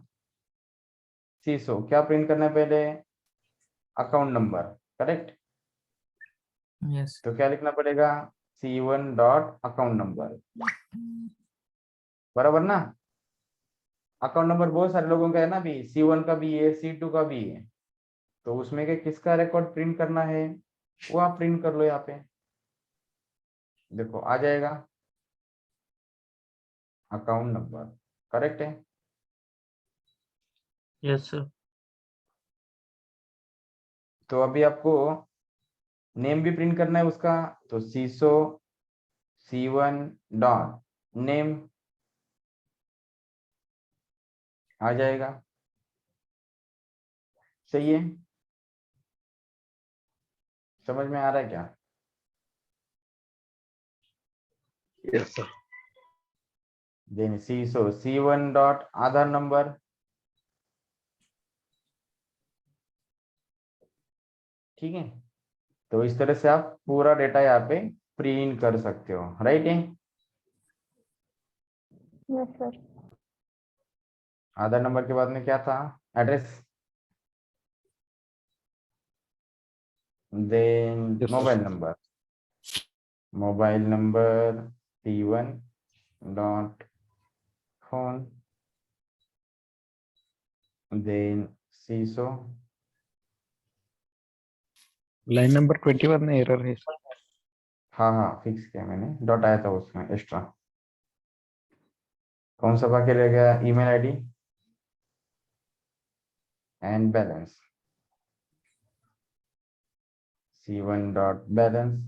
सीसो क्या प्रिंट करना है पहले? Account number, correct. यस तो क्या लिखना पड़ेगा? C1 डॉट अकाउंट नंबर, बराबर ना। अकाउंट नंबर बहुत सारे लोगों का है ना, भी C1 का भी है, C2 का भी है, तो उसमें के किसका रिकॉर्ड प्रिंट करना है वो आप प्रिंट कर लो। यहाँ पे देखो आ जाएगा अकाउंट नंबर, करेक्ट है। Yes sir. तो अभी आपको नेम भी प्रिंट करना है उसका, तो सीसो C1 डॉट नेम आ जाएगा, सही है। समझ में आ रहा है क्या? Yes sir. देन सीसो C1 डॉट आधार नंबर, ठीक है। तो इस तरह से आप पूरा डेटा यहाँ पे प्रिंट कर सकते हो, राइट है। Yes, sir. आधार नंबर के बाद में क्या था? Address, then Yes, sir. Mobile number C1 dot phone, then सीसो। लाइन नंबर 21 में एरर है। हाँ फिक्स किया मैंने, डॉट आया था उसमें एक्स्ट्रा। कौन सा बाकी रह गया? Email ID and balance, C1 dot balance,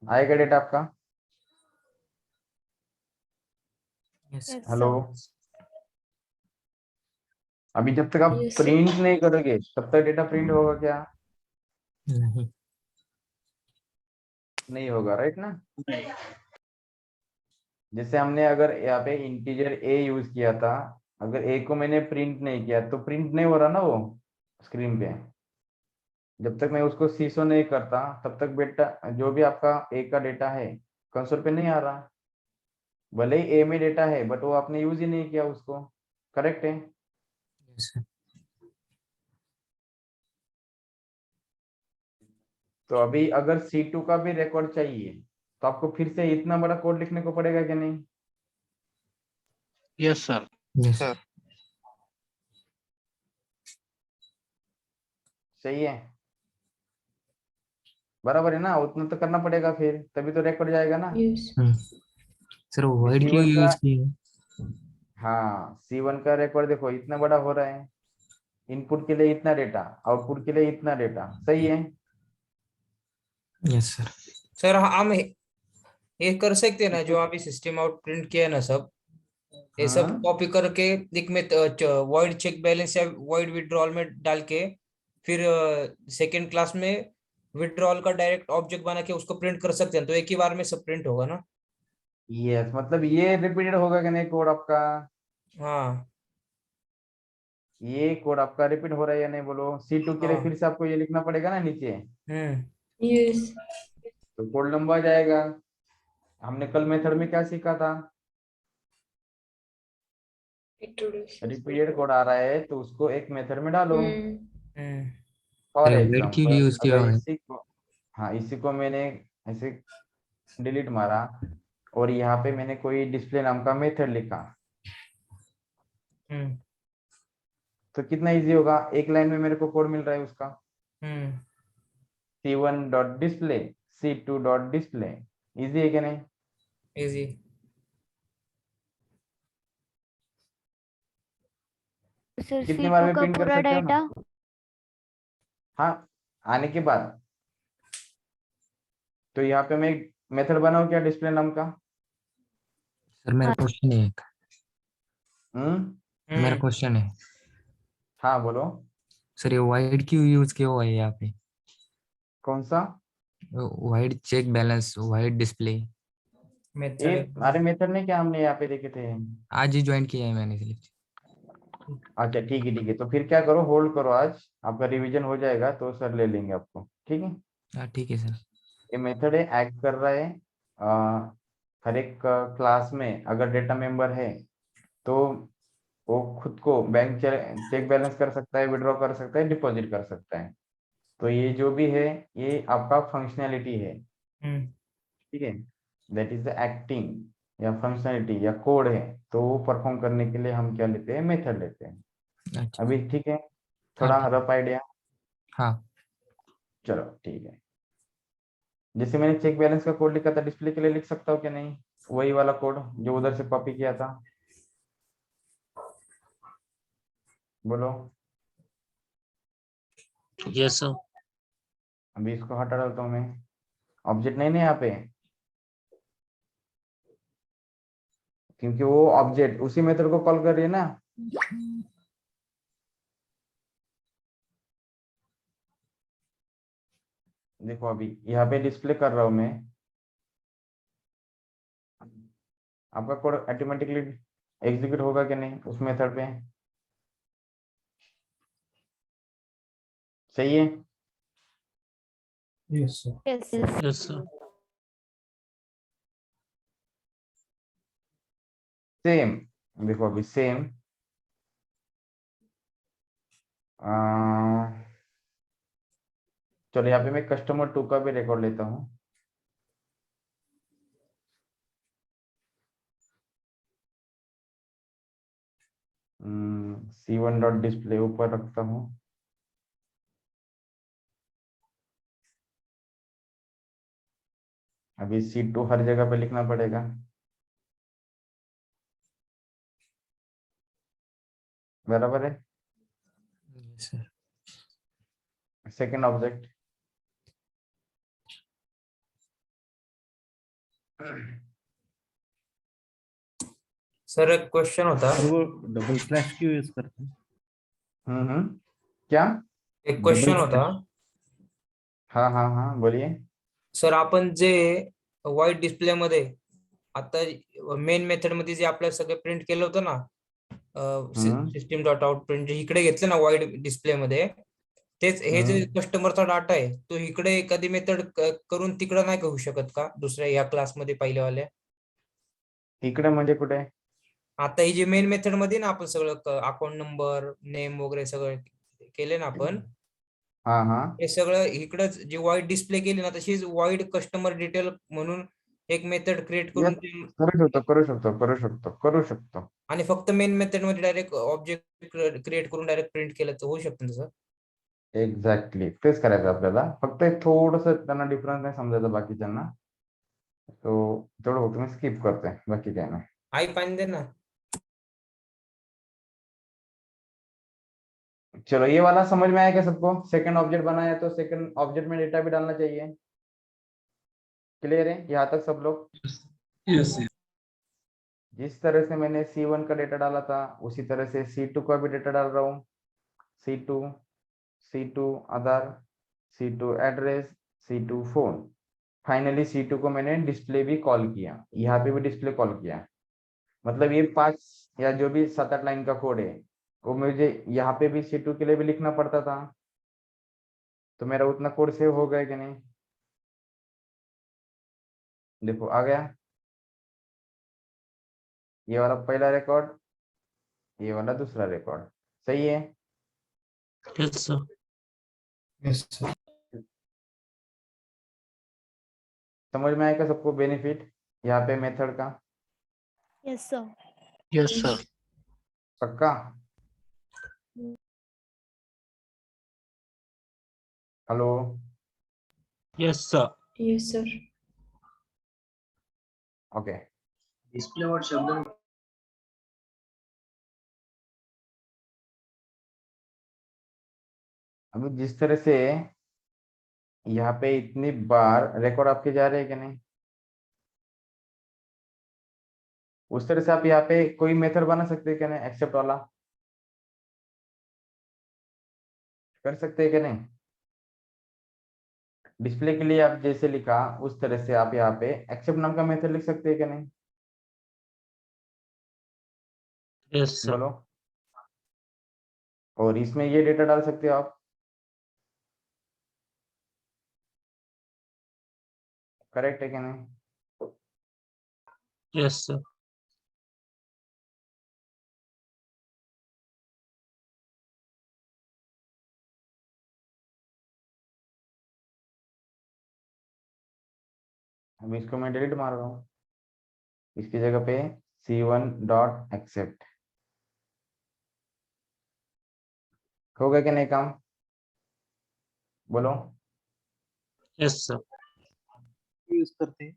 आएगा डेटा आपका। Yes Yes, hello, sir. अभी जब तक आप Yes, sir. प्रिंट नहीं करोगे तब तक डेटा प्रिंट होगा क्या? नहीं नहीं होगा, राइट ना। जैसे हमने अगर यहाँ पे इंटीजर ए यूज किया था, अगर ए को मैंने प्रिंट नहीं किया तो प्रिंट नहीं हो रहा ना वो स्क्रीन पे। जब तक मैं उसको सीसो नहीं करता तब तक बेटा जो भी आपका ए का डेटा है कंसोल पे नहीं आ रहा। भले ही ए में डेटा है बट वो आपने यूज ही नहीं किया उसको, करेक्ट है। यस सर तो अभी अगर C2 का भी रिकॉर्ड चाहिए तो आपको फिर से इतना बड़ा कोड लिखने को पड़ेगा कि नहीं? Yes sir. यस सही है, बराबर है ना। उतना तो करना पड़ेगा फिर, तभी तो रिकॉर्ड जाएगा ना। Yes. सर वो वाइड क्यों C1 का, यूज किए? हाँ C1 का रिकॉर्ड देखो इतना बड़ा हो रहा है। इनपुट के लिए इतना डेटा, आउटपुट के लिए इतना डेटा, सही है। यस सर सर हम ये कर सकते हैं ना, जो अभी सिस्टम आउट प्रिंट किया है ना सब, ये सब हाँ कॉपी करके एक में वॉइड चेक बैलेंस या वॉइड विड्रॉल में डाल के, फिर सेकेंड क्लास में विड्रॉल का डायरेक्ट ऑब्जेक्ट बना के उसको प्रिंट कर सकते हैं, तो एक ही बार में सब प्रिंट होगा ना। यस, मतलब ये रिपीटेड होगा कि नहीं कोड आपका? हाँ ये कोड आपका रिपीट हो रहा है या नहीं बोलो? C2 के लिए हाँ। फिर से आपको ये लिखना पड़ेगा ना नीचे, Yes. तो कोड लंबा जाएगा। हमने कल मेथड में क्या सीखा था? रिपीटेड कोड आ रहा है तो उसको एक मेथड में डालो। फॉर अरे वाइड क्यों एग्जाम्पल यूज किया अगर हुआ है? इसी को, हाँ इसी को मैंने ऐसे डिलीट मारा और यहाँ पे मैंने कोई डिस्प्ले नाम का मेथड लिखा, तो कितना इजी होगा। एक लाइन में मेरे को कोड मिल रहा है उसका, C1 dot display, C2 dot display. Easy है कि नहीं? इजी। सर कितनी बार C2 में का प्रिंट कर पूरा सकते हो डाटा? ना? हाँ, आने के बाद। तो यहाँ पे मैं मेथड बनाऊं क्या डिस्प्ले नाम का? सर मेरा क्वेश्चन है एक, मेरा हम्म क्वेश्चन है हाँ बोलो। सर, ये वाइड क्यों यूज किया हुआ है यहाँ पे? कौन सा? Void check balance, void display. ये मेथड अरे मेथड नहीं क्या हमने यहाँ पे देखे थे? आज ही ज्वाइन किया है मैंने इसलिए। अच्छा ठीक है ठीक है, तो फिर क्या करो, होल्ड करो, आज आपका रिवीजन हो जाएगा तो सर ले लेंगे आपको, ठीक है। हाँ ठीक है सर। ये मेथड है, एक्ट कर रहा है हर एक क्लास में अगर डेटा मेंबर है तो वो खुद को बैंक चेक बैलेंस कर सकता है, विड्रॉ कर सकता है, डिपॉजिट कर सकता है। तो ये जो भी है ये आपका फंक्शनैलिटी है, ठीक है। दैट इज द एक्टिंग या फंक्शनैलिटी या कोड है, तो वो परफॉर्म करने के लिए हम क्या लेते हैं, मेथड लेते हैं। अच्छा। अभी ठीक है, थोड़ा हाँ रफ आइडिया। हाँ। चलो ठीक है, जैसे मैंने चेक बैलेंस का कोड लिखा था, डिस्प्ले के लिए लिख सकता हूँ क्या नहीं? वही वाला कोड जो उधर से कॉपी किया था, बोलो। Yes sir. अभी इसको हटा डालता हूँ मैं, ऑब्जेक्ट नहीं ना यहाँ पे, क्योंकि वो ऑब्जेक्ट उसी मेथड को कॉल कर रही है ना। देखो अभी यहाँ पे डिस्प्ले कर रहा हूँ मैं, आपका कोड ऑटोमेटिकली एग्जीक्यूट होगा कि नहीं उस मेथड पे? सही है। Yes, sir. Yes. Yes sir. Same, देखो अभी सेम चलो यहाँ पे मैं कस्टमर 2 का भी रिकॉर्ड लेता हूँ। C1 डॉट डिस्प्ले ऊपर रखता हूँ। अभी C2 हर जगह पे लिखना पड़ेगा, बराबर है। Yes, sir. Second object sir एक क्वेश्चन होता, और वो डबल स्लैश क्यों यूज करते हैं? क्या? एक क्वेश्चन Double होता हाँ हाँ हाँ बोलिए। सर, आपण जे वाईट डिस्प्ले मध्ये आता मेन मेथड मध्ये जे आपल्या सगळं प्रिंट केलं होतं ना, हम्म सिस्टीम डॉट आउट प्रिंट जे इकडे घेतलं ना वाईट डिस्प्ले मध्ये, तेच हे जे कस्टमरचा डाटा आहे तो इकडे एखादी मेथड करून तिकडे नाही होऊ शकत का दुसऱ्या या क्लासमध्ये पहिल्यावाल्या? इकडे म्हणजे कुठे? आता ही जे मेन मेथड मध्ये ना आपण सगळं अकाउंट नंबर नेम वगैरे सगळं केले ना आपण, हाँ हाँ हे सगळं इकडंच जे वाईट डिस्प्ले केली ना तशीच वाईट कस्टमर डिटेल म्हणून एक मेथड क्रिएट करून यस, करू शकतो. आणि फक्त मेन मेथड मध्ये डायरेक्ट ऑब्जेक्ट क्रिएट करून डायरेक्ट प्रिंट केलं तर होऊ शकतं ना सर? एक्झॅक्टली तेच करायचं आपल्याला, फक्त थोडस त्यांना डिफरन्स नाही समजायचं बाकीच्यांना, तो तेवढं होतं, मी स्किप करते, बाकी काय नाही. आई पाणी दे ना. चलो ये वाला समझ में आया क्या सबको? सेकंड ऑब्जेक्ट बनाया तो सेकंड ऑब्जेक्ट में डेटा भी डालना चाहिए, क्लियर है यहाँ तक सब लोग? Yes, sir. जिस तरह से मैंने C1 का डेटा डाला था उसी तरह से C2 का भी डेटा डाल रहा हूँ। C2 आधार, C2 address, C2 phone, finally C2 को मैंने डिस्प्ले भी कॉल किया, यहाँ पे भी डिस्प्ले कॉल किया। मतलब ये 5 या जो भी 7-8 लाइन का कोड है वो मुझे यहाँ पे भी C2 के लिए भी लिखना पड़ता था, तो मेरा उतना कोड सेव हो गया कि नहीं? देखो आ गया ये वाला पहला रिकॉर्ड, ये वाला दूसरा रिकॉर्ड, सही है। Yes sir. Yes, sir. समझ में आएगा सबको बेनिफिट यहाँ पे मेथड का? Yes, sir. Yes sir. पक्का? Hello? Yes sir. Yes, sir. Okay display वर शब्द अभी जिस तरह से यहाँ पे इतनी बार रिकॉर्ड आपके जा रहे हैं कि नहीं, उस तरह से आप यहाँ पे कोई मेथड बना सकते हैं क्या नहीं? एक्सेप्ट वाला कर सकते हैं क्या नहीं? डिस्प्ले के लिए आप जैसे लिखा उस तरह से आप यहाँ पे एक्सेप्ट नाम का मेथड लिख सकते हैं क्या नहीं? Yes, sir. बोलो। और इसमें ये डेटा डाल सकते हो आप, करेक्ट है क्या नहीं? Yes, sir. अब इसको मैं डिलीट मार रहा हूँ, इसकी जगह पे C1 डॉट एक्सेप्ट। हो गया क्या नहीं काम? बोलो। Yes, sir. यूज करते हैं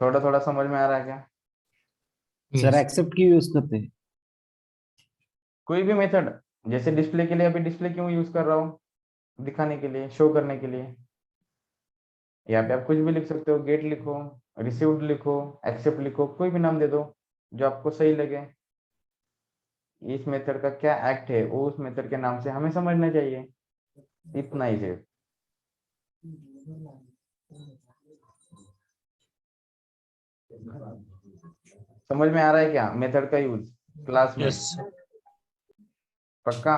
थोड़ा थोड़ा समझ में आ रहा है क्या? Sir, Yes. एक्सेप्ट क्यों यूज करते हैं? कोई भी मेथड, जैसे डिस्प्ले के लिए अभी डिस्प्ले क्यों यूज कर रहा हूँ? दिखाने के लिए, शो करने के लिए। यहाँ पे आप कुछ भी लिख सकते हो, गेट लिखो, रिसीव्ड लिखो, एक्सेप्ट लिखो, कोई भी नाम दे दो जो आपको सही लगे। इस मेथड का क्या एक्ट है वो उस मेथड के नाम से हमें समझना चाहिए, इतना ही सिर्फ। समझ में आ रहा है क्या मेथड का यूज क्लास में? Yes, sir. पक्का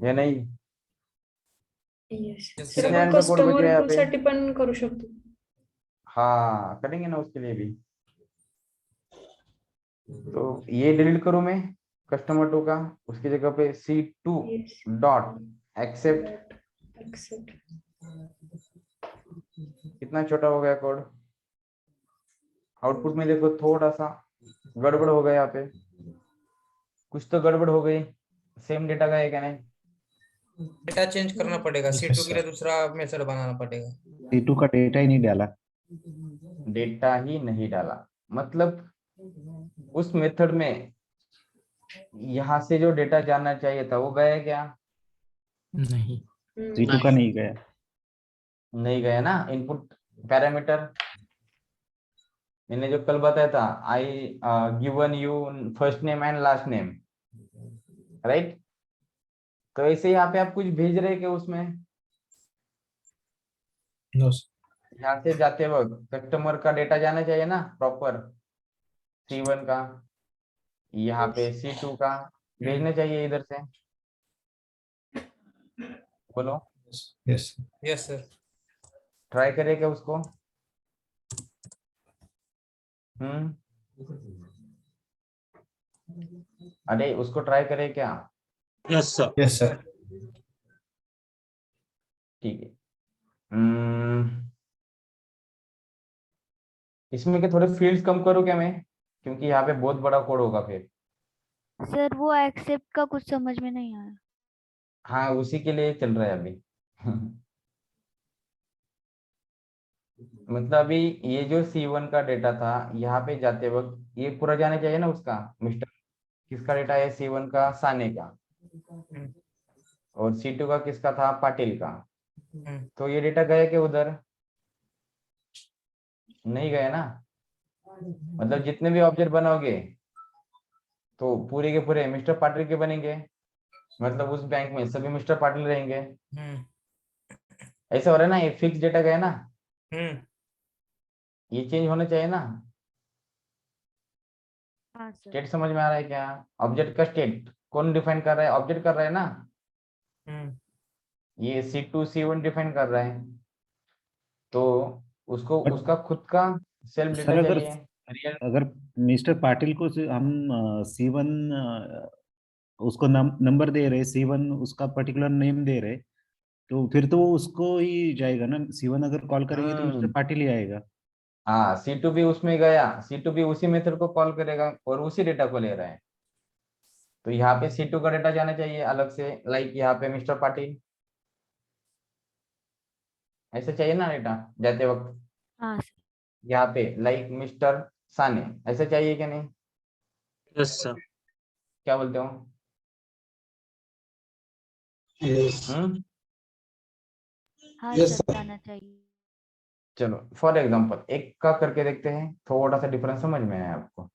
या नहीं? Yes Yes, sir, sir. कितने आपण लाइन का कोड बच कस्टमर गया यहाँ पुल पे? साठी पण करू शकतो. हाँ करेंगे ना उसके लिए भी। तो ये डिलीट करूं मैं कस्टमर 2 का, उसकी जगह पे C2 yes dot accept. Accept. कितना छोटा हो गया कोड? आउटपुट में देखो थोड़ा सा गड़बड़ हो गया, यहाँ पे कुछ तो गड़बड़ हो गई। सेम डेटा का है क्या नहीं? डेटा चेंज करना पड़ेगा, Yes, C2 के लिए दूसरा मेथड बनाना पड़ेगा। C2 का डेटा ही नहीं डाला। डेटा ही नहीं डाला मतलब उस मेथड में यहाँ से जो डेटा जानना चाहिए था वो गया क्या? नहीं। C2 का नहीं गया। नहीं गया ना। इनपुट पैरामीटर मैंने जो कल बताया था, I given you first name and last name, right? तो ऐसे यहाँ पे आप कुछ भेज रहे क्या उसमें? नो यहाँ से जाते वक्त कस्टमर का डेटा जाना चाहिए ना प्रॉपर, C1 का, यहाँ पे C2 का भेजना चाहिए इधर से। बोलो। Yes yes sir. ट्राई करें क्या उसको? अरे उसको ट्राई करें क्या? Yes, sir. Yes sir. ठीक है। इसमें के थोड़े फील्ड्स कम करूँ क्या मैं, क्योंकि यहाँ पे बहुत बड़ा कोड होगा फिर। सर वो एक्सेप्ट का कुछ समझ में नहीं आया। हाँ उसी के लिए चल रहा है अभी। मतलब अभी ये जो C1 का डेटा था यहाँ पे जाते वक्त ये पूरा जाना चाहिए ना उसका, मिस्टर किसका डेटा है C1 का? साने का। और C2 का किसका था? पाटिल का। तो ये डेटा गया क्या उधर? नहीं गया ना। मतलब जितने भी ऑब्जेक्ट बनाओगे तो पूरे के पूरे मिस्टर पाटिल के बनेंगे, मतलब उस बैंक में सभी मिस्टर पाटिल रहेंगे। ऐसा हो रहा है ना, ये फिक्स डेटा गया ना, ये चेंज होना चाहिए ना। हाँ सर। स्टेट समझ में आ रहा है क्या? ऑब्जेक्ट का स्टेट कौन डिफाइन कर रहा है? ऑब्जेक्ट कर रहा है ना। ये C2 C1 डिफाइन कर रहा है, तो उसको But- उसका खुद का सेल्फ सर, डेटा अगर चाहिए रियल। अगर मिस्टर पाटिल को हम C1 उसको नंबर दे रहे, C1 उसका पर्टिकुलर नेम दे रहे, तो फिर तो वो उसको ही जाएगा ना। C1 अगर कॉल करेंगे तो मिस्टर पाटिल ही आएगा। हाँ C2 भी उसमें गया, C2 भी उसी मेथड को कॉल करेगा और उसी डेटा को ले रहा है। तो यहाँ पे C2 का डेटा जाना चाहिए अलग से, लाइक यहाँ पे मिस्टर पाटिल ऐसे चाहिए ना डेटा जाते वक्त। हाँ सर। यहाँ पे लाइक मिस्टर साने ऐसे चाहिए क्या नहीं? Yes, sir. क्या बोलते हो? यस हाँ Yes, सर, sir. जाना चाहिए। चलो फॉर एग्जांपल एक का करके देखते हैं, थोड़ा सा डिफरेंस समझ में आया आपको।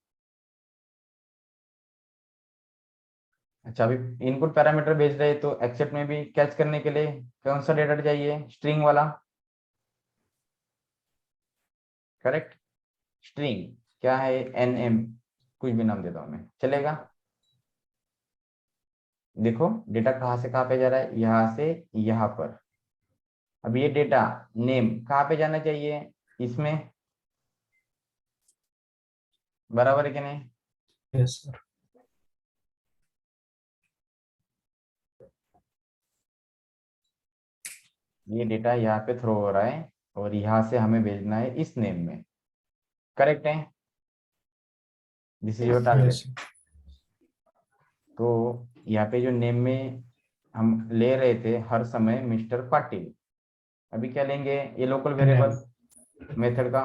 अच्छा, अभी इनपुट पैरामीटर भेज रहे हैं तो एक्सेप्ट में भी कैच करने के लिए कौन सा डेटा चाहिए? स्ट्रिंग वाला, करेक्ट। स्ट्रिंग क्या है? एनएम, कुछ भी नाम देता हूं मैं, चलेगा। देखो डेटा कहाँ से कहाँ पे जा रहा है, यहाँ से यहाँ पर। अब ये डेटा नेम कहाँ पे जाना चाहिए? इसमें, बराबर है कि नहीं? Yes, sir. ये डेटा यहाँ पे थ्रो हो रहा है और यहाँ से हमें भेजना है इस नेम में, करेक्ट है? This is your target. Yes, sir. तो यहाँ पे जो नेम में हम ले रहे थे हर समय मिस्टर पाटिल, अभी क्या लेंगे? ये लोकल वेरिएबल मेथड का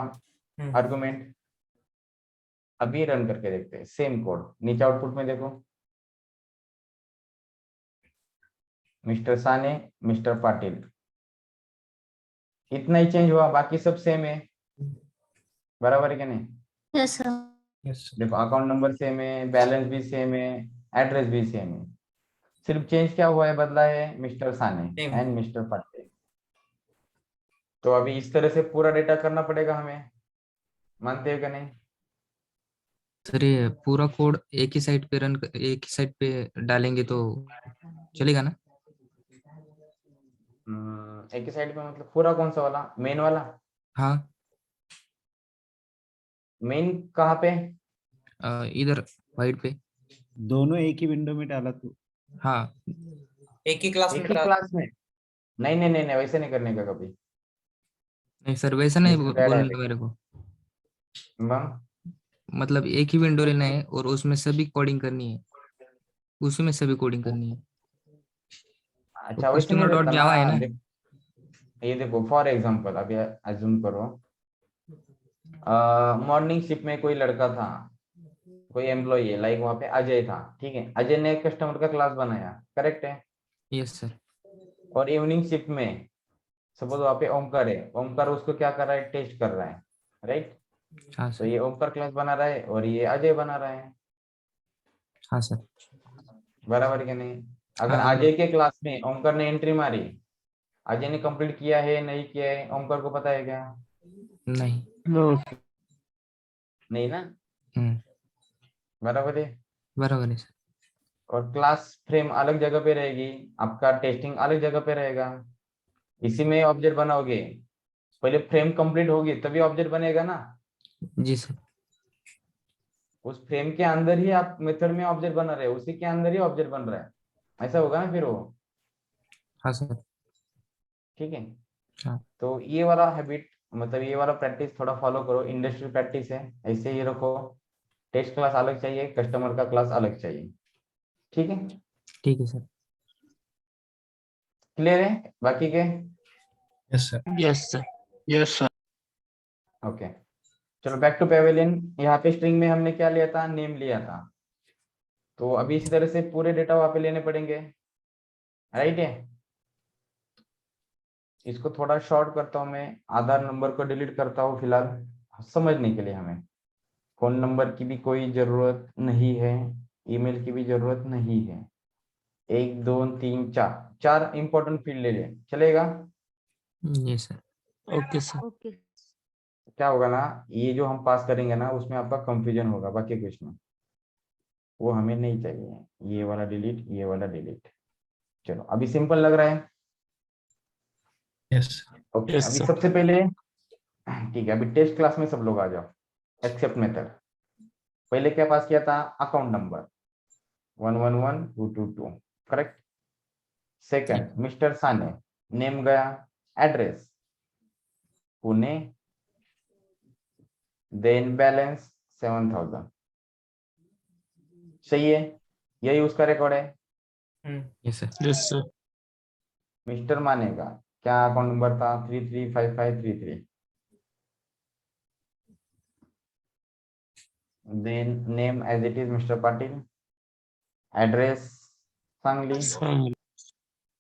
आर्गुमेंट। अभी रन करके देखते हैं सेम कोड, नीचे आउटपुट में देखो, मिस्टर साने, मिस्टर पाटिल, इतना ही चेंज हुआ, बाकी सब सेम है, बराबर है क्या नहीं? Yes sir. Yes, sir. देखो अकाउंट नंबर सेम है, बैलेंस भी सेम है, एड्रेस भी सेम है, सिर्फ चेंज क्या हुआ है, बदला है mister Sane Same. And mister Patil. तो अभी इस तरह से पूरा डेटा करना पड़ेगा हमें, मानते हो क्या नहीं? सर ये पूरा कोड एक ही साइट पे एक ही साइट पे डालेंगे तो चलेगा ना? एक ही साइड पे मतलब पूरा कौन सा वाला? मेन वाला? हाँ। मेन कहाँ पे? इधर वाइट पे। दोनों एक ही विंडो में डाला तो हाँ। एक ही क्लास में एक ही क्लास में? नहीं नहीं नहीं नहीं, वैसे नहीं करने का कभी। नहीं सर, वैसा नहीं इसमें bad बोलना habit। मेरे को। बम, मतलब एक ही विंडो लेना है और उसमें सभी कोडिंग करनी है, उसी में सभी कोडिंग करनी है। अच्छा वैसे नहीं कस्टमर डॉट रहता जावा है ना। ना। ये देखो फॉर एग्जांपल, अभी अज्यूम करो मॉर्निंग शिफ्ट में कोई लड़का था, कोई एम्प्लॉय है, लाइक वहां पे अजय था, ठीक है, अजय ने एक कस्टमर का क्लास बनाया, करेक्ट है? Yes sir. और इवनिंग शिफ्ट में सपोज वहां पे ओमकार है, ओमकार उसको क्या कर रहा है? टेस्ट कर रहा है, राइट? हाँ तो सर। ये ओमकार क्लास बना रहा है और ये अजय बना रहा है, हाँ सर। बराबर क्या नहीं? अगर हाँ अजय के क्लास में ओमकार ने एंट्री मारी, अजय ने कंप्लीट किया है नहीं किया है ओमकार को पता है क्या? नहीं। नहीं ना, हम्म, बराबर है। बराबर है सर। और क्लास फ्रेम अलग जगह पे रहेगी, आपका टेस्टिंग अलग जगह पे रहेगा। इसी में ऑब्जेक्ट बनाओगे, पहले फ्रेम कंप्लीट होगी तभी ऑब्जेक्ट बनेगा ना। जी सर। उस फ्रेम के अंदर ही आप मेथड में ऑब्जेक्ट बना रहे हो, उसी के अंदर ही ऑब्जेक्ट बन रहा है, ऐसा होगा ना फिर वो, हाँ सर। ठीक है? हाँ। तो ये वाला हैबिट, मतलब ये वाला प्रैक्टिस थोड़ा फॉलो करो, इंडस्ट्री प्रैक्टिस है, ऐसे ही रखो। टेस्ट क्लास अलग चाहिए, कस्टमर का क्लास अलग चाहिए, ठीक है? ठीक है सर। क्लियर है बाकी के? Yes, sir. Yes sir. Yes sir. Okay, चलो बैक टू पेवेलियन। यहाँ पे स्ट्रिंग में हमने क्या लिया था? नेम लिया था। तो अभी इसी तरह से पूरे डेटा वहां पे लेने पड़ेंगे, राइट है? इसको थोड़ा शॉर्ट करता हूँ मैं, आधार नंबर को डिलीट करता हूँ फिलहाल, समझने के लिए। हमें फोन नंबर की भी कोई जरूरत नहीं है, ईमेल की भी जरूरत नहीं है। 1 2 3 4 इंपॉर्टेंट फील्ड ले ले, चलेगा? ये सर। Okay sir. ओके। क्या होगा ना, ये जो हम पास करेंगे ना उसमें आपका कंफ्यूजन होगा, बाकी कुछ नहीं, वो हमें नहीं चाहिए। ये वाला डिलीट, ये वाला डिलीट। चलो अभी सिंपल लग रहा है? Yes, sir. ओके, Yes, अभी sir. सबसे पहले, ठीक है, अभी टेस्ट क्लास में सब लोग आ जाओ। एक्सेप्ट मेथड पहले क्या पास किया था? Account number 111222, correct? Second mister Sane, name गया, एड्रेस पुणे, देन बैलेंस 7000, सही है? यही उसका रिकॉर्ड है। Yes sir. Yes sir. Mister Mane का क्या अकाउंट नंबर था? 335533। Then name as it is mister Patil, address Sangli,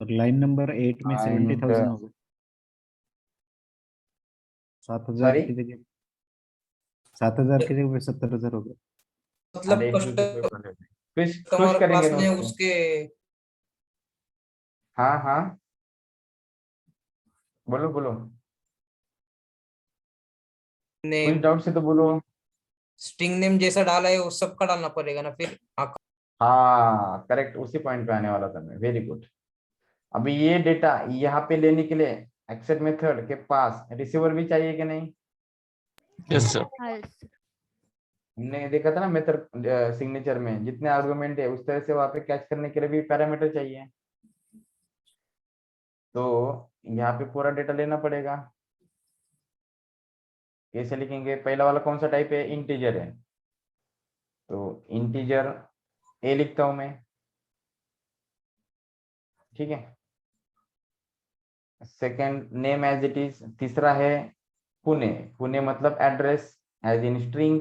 और लाइन नंबर 8 में And, 70,000 हो गए। 7,000 sorry? की जगह 7,000 की जगह 70,000 हो गए। मतलब अरे कस्टमर खुश हमारा करेंगे क्लास ना में उसको। उसके हाँ हाँ, बोलो बोलो, कुछ नेम डाउट से तो बोलो। स्ट्रिंग नेम जैसा डाला है वो सबका डालना पड़ेगा ना फिर। हाँ करेक्ट, उसी पॉइंट पे आने वाला था मैं, वेरी गुड। अभी ये डेटा यहाँ पे लेने के लिए एक्सेप्ट मेथड के पास रिसीवर भी चाहिए कि नहीं? Yes, sir. हाँ सर। हमने देखा था ना मेथड सिग्नेचर में जितने आर्गुमेंट है उस तरह से वहां पे कैच करने के लिए भी पैरामीटर चाहिए। तो यहाँ पे पूरा डेटा लेना पड़ेगा। कैसे लिखेंगे? पहला वाला कौन सा टाइप है? इंटीजर है, तो इंटीजर ए लिखता हूं मैं, ठीक है। Second name as it is, तीसरा है पुणे। पुणे मतलब address, as in string,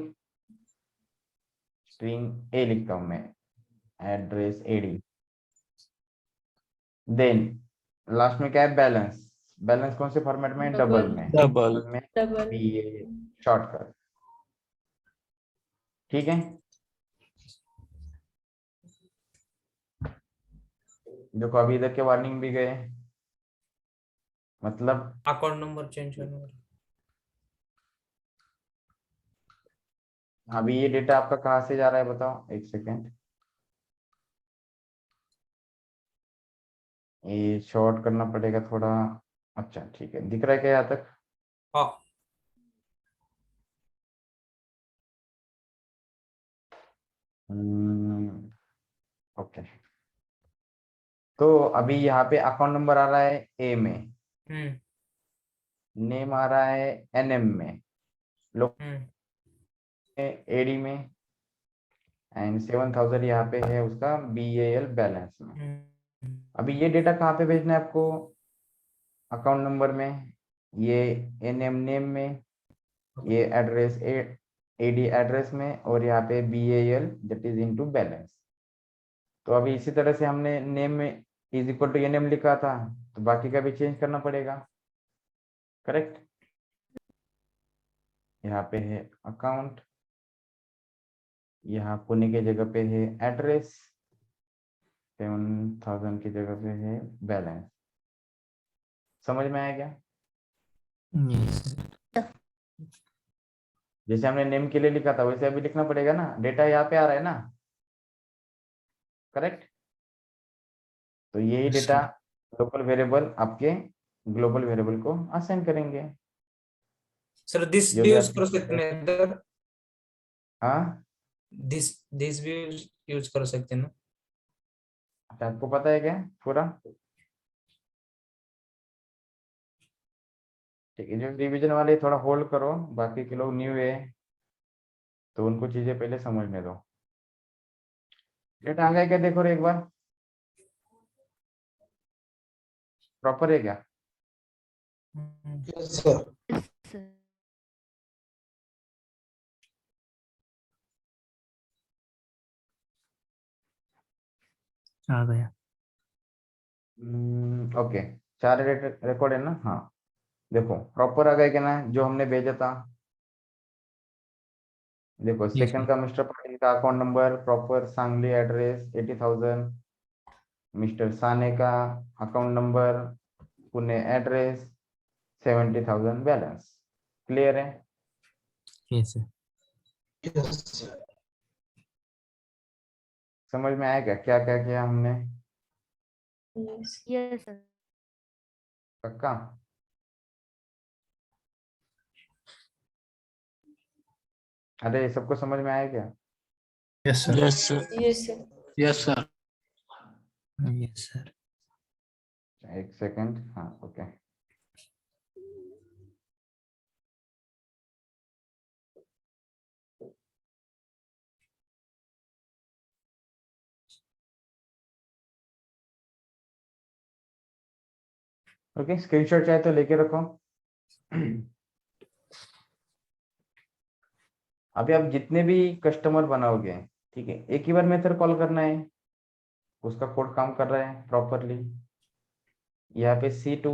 string a लिखता हूं मैं, एड्रेस एडी। देन लास्ट में क्या है? बैलेंस। बैलेंस कौन से फॉर्मेट में? डबल में, Double. में बी शॉर्ट कर, ठीक है। देखो अभी इधर के वार्निंग भी गए, मतलब अकाउंट नंबर चेंज करना पड़ेगा। अभी ये डेटा आपका कहाँ से जा रहा है बताओ, एक सेकेंड। ये शॉर्ट करना पड़ेगा थोड़ा। अच्छा ठीक है, दिख रहा है क्या यहाँ तक? हाँ ओके। तो अभी यहाँ पे अकाउंट नंबर आ रहा है ए में, हम्म नेम आ रहा है एनएम में, लोग हम्म एडी में, एंड 7000 यहाँ पे है उसका बीएएल बैलेंस में। हम्म अभी ये डेटा कहाँ पे भेजना है आपको? अकाउंट नंबर में, ये एनएम नेम में, ये एड्रेस एडी एड्रेस में, और यहाँ पे BAL that is into balance. तो अभी इसी तरह से हमने नेम में इज इक्वल टू एनएम लिखा था, तो बाकी का भी चेंज करना पड़ेगा, करेक्ट। यहाँ पे है अकाउंट, यहाँ पुणे की जगह पे है एड्रेस, 7000 की जगह पे है बैलेंस। समझ में आया क्या? Yes, sir. जैसे हमने नेम के लिए लिखा था वैसे अभी लिखना पड़ेगा ना, डेटा यहाँ पे आ रहा है ना, करेक्ट। तो यही Yes, data sir. Local variable आपके ग्लोबल वेरिएबल को असाइन करेंगे, सर दिस जो भी भी यूज कर आपके। सकते हैं इधर। हाँ, दिस भी यूज कर सकते हैं ना। अच्छा आपको पता है क्या पूरा? ठीक है, जो रिवीजन वाले थोड़ा होल्ड करो, बाकी के लोग न्यू है तो उनको चीजें पहले समझने दो। डेटा आ गया क्या देखो रे एक बार, प्रॉपर है क्या? Yes sir. सर आ गया। ओके, 4 रिकॉर्ड है ना? हाँ देखो प्रॉपर आ गया क्या ना जो हमने भेजा था। देखो Yes, सेकंड sir. का मिस्टर पाटिल का account number proper Sangli address 80,000, mister Sane का account number Pune address 70,000 balance. Clear है? Yes, sir. समझ में आया क्या क्या क्या किया हमने? Yes sir. पक्का? अरे सबको समझ में आया क्या? Yes, sir. Yes, sir. Yes, sir. Yes, sir. एक सेकंड, हाँ ओके। ओके, स्क्रीनशॉट चाहे तो लेके रखो। अभी आप जितने भी कस्टमर बनाओगे, ठीक है, एक ही बार मेथड कॉल करना है, उसका कोड काम कर रहा है प्रॉपरली। यहाँ पे C2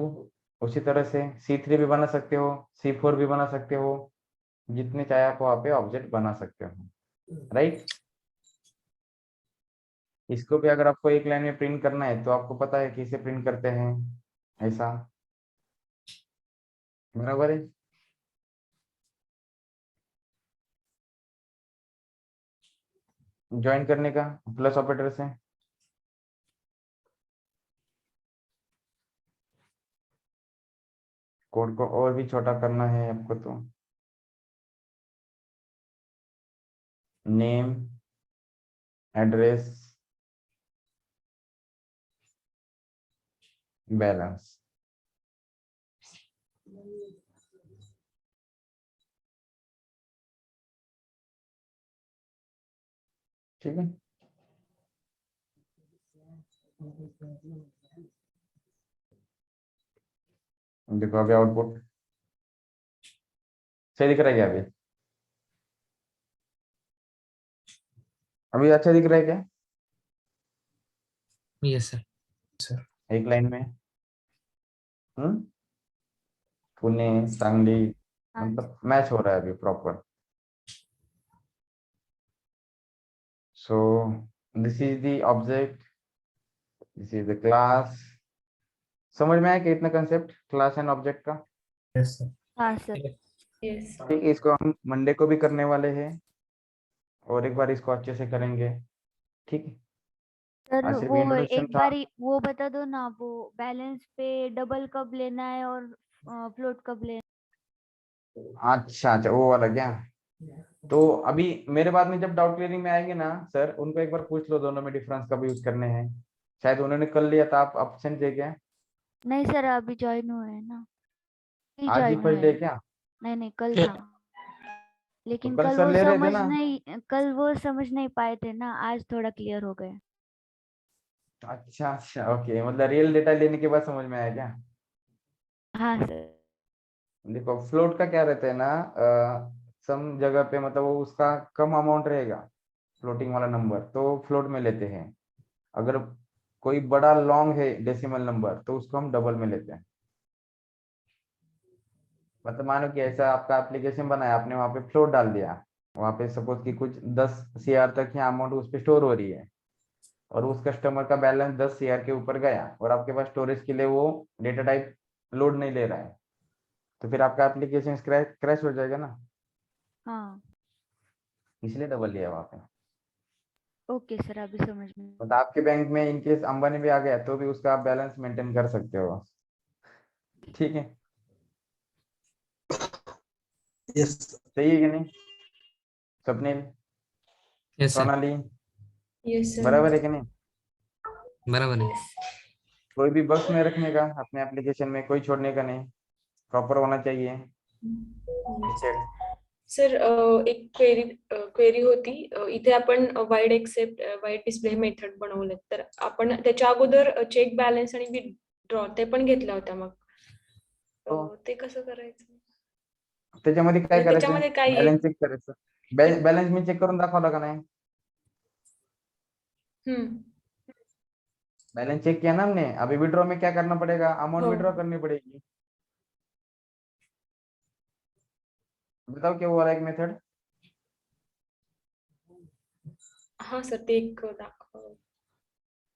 उसी तरह से C3 भी बना सकते हो, C4 भी बना सकते हो, जितने चाहे आप वहाँ पे ऑब्जेक्ट बना सकते हो, राइट। इसको भी अगर आपको एक लाइन में प्रिंट करना है तो आपको पता है कैसे प्रिंट करते हैं, ऐसा बराबर है। ज्वाइन करने का प्लस ऑपरेटर से, कोड को और भी छोटा करना है आपको तो नेम एड्रेस बैलेंस, ठीक है। देखो अभी आउटपुट सही दिख रहा है क्या? अभी अभी अच्छा दिख रहा है क्या? Yes sir. एक लाइन में पुणे सांगली हाँ मतलब मैच हो रहा है अभी proper. So this is the object, this is the class. समझ में आया कि इतना कंसेप्ट क्लास एंड ऑब्जेक्ट का? Yes, sir. हाँ सर। Yes. ठीक है, इसको हम मंडे को भी करने वाले हैं और एक बार इसको अच्छे से करेंगे, ठीक है। सर आज सिर्फ वो इंट्रोडक्शन एक था। बारी वो बता दो ना, वो बैलेंस पे डबल कब लेना है और फ्लोट कब लेना अच्छा अच्छा, वो वाला क्या? तो अभी मेरे बाद में जब डाउट क्लियरिंग में आएंगे ना सर, उनको एक बार पूछ लो दोनों में डिफरेंस कब यूज करने हैं। शायद उन्होंने कर लिया था, आप ऑप्शन दे क्या? है? नहीं सर, अभी ज्वाइन हुए हैं ना, ही आज ही ज्वाइन फर्स्ट हुए डे हैं। क्या? नहीं कल Yeah. था, लेकिन कल कल सर वो ले रहे थे समझ ना? नहीं कल वो समझ नहीं पाए थे ना, आज थोड़ा क्लियर हो गए। अच्छा अच्छा, ओके, मतलब रियल डेटा लेने के बाद समझ में आया क्या? हाँ सर। देखो फ्लोट का क्या रहता है ना, सम जगह पे मतलब वो उसका कम अमाउंट रहेगा, फ्लोटिंग वाला नंबर तो फ्लोट में लेते हैं। अगर कोई बड़ा लॉन्ग है डेसिमल नंबर तो उसको हम डबल में लेते हैं। मतलब मानो कि ऐसा आपका एप्लीकेशन बनाया, आपने वहां पे फ्लोट डाल दिया, वहां पे सपोज कि कुछ 10 CR तक ही अमाउंट उस पर स्टोर हो रही है, और उस कस्टमर का बैलेंस 10 CR के ऊपर गया और आपके पास स्टोरेज के लिए वो डेटा टाइप लोड नहीं ले रहा है, तो फिर आपका एप्लीकेशन क्रैश हो जाएगा ना, हाँ इसलिए डबल लिया वहां पे। ओके सर, अभी समझ में। मतलब आपके बैंक में इनकेस अंबानी भी आ गया तो भी उसका आप बैलेंस मेंटेन कर सकते हो, ठीक है। Yes. सही है कि नहीं Swapnil, yes sir, Sonali, Yes, sir. बराबर है कि नहीं? बराबर है। Yes. कोई भी बग्स नहीं रखने का अपने एप्लीकेशन में, कोई छोड़ने का नहीं, प्रॉपर होना चाहिए। Reset. सर एक क्वेरी होती, इथे आपण void accept void display method बनवले, तर आपण त्याच्या अगोदर चेक बॅलन्स आणि विथड्रॉ ते पण घेतल्या होत्या, मग हो. ते कसं करायचं? त्याच्यामध्ये काय म्हणजे करायचं? त्याच्यामध्ये काय बॅलन्स चेक करायचं, बॅलन्स मी चेक करून दाखवला का नाही? बैलेंस चेक किया ना हमने, अभी विड्रॉ में क्या करना पड़ेगा? अमाउंट हो. विड्रॉ करनी पड़ेगी। बताओ क्या हुआ एक मेथड? हाँ सर, ते एक दाखव.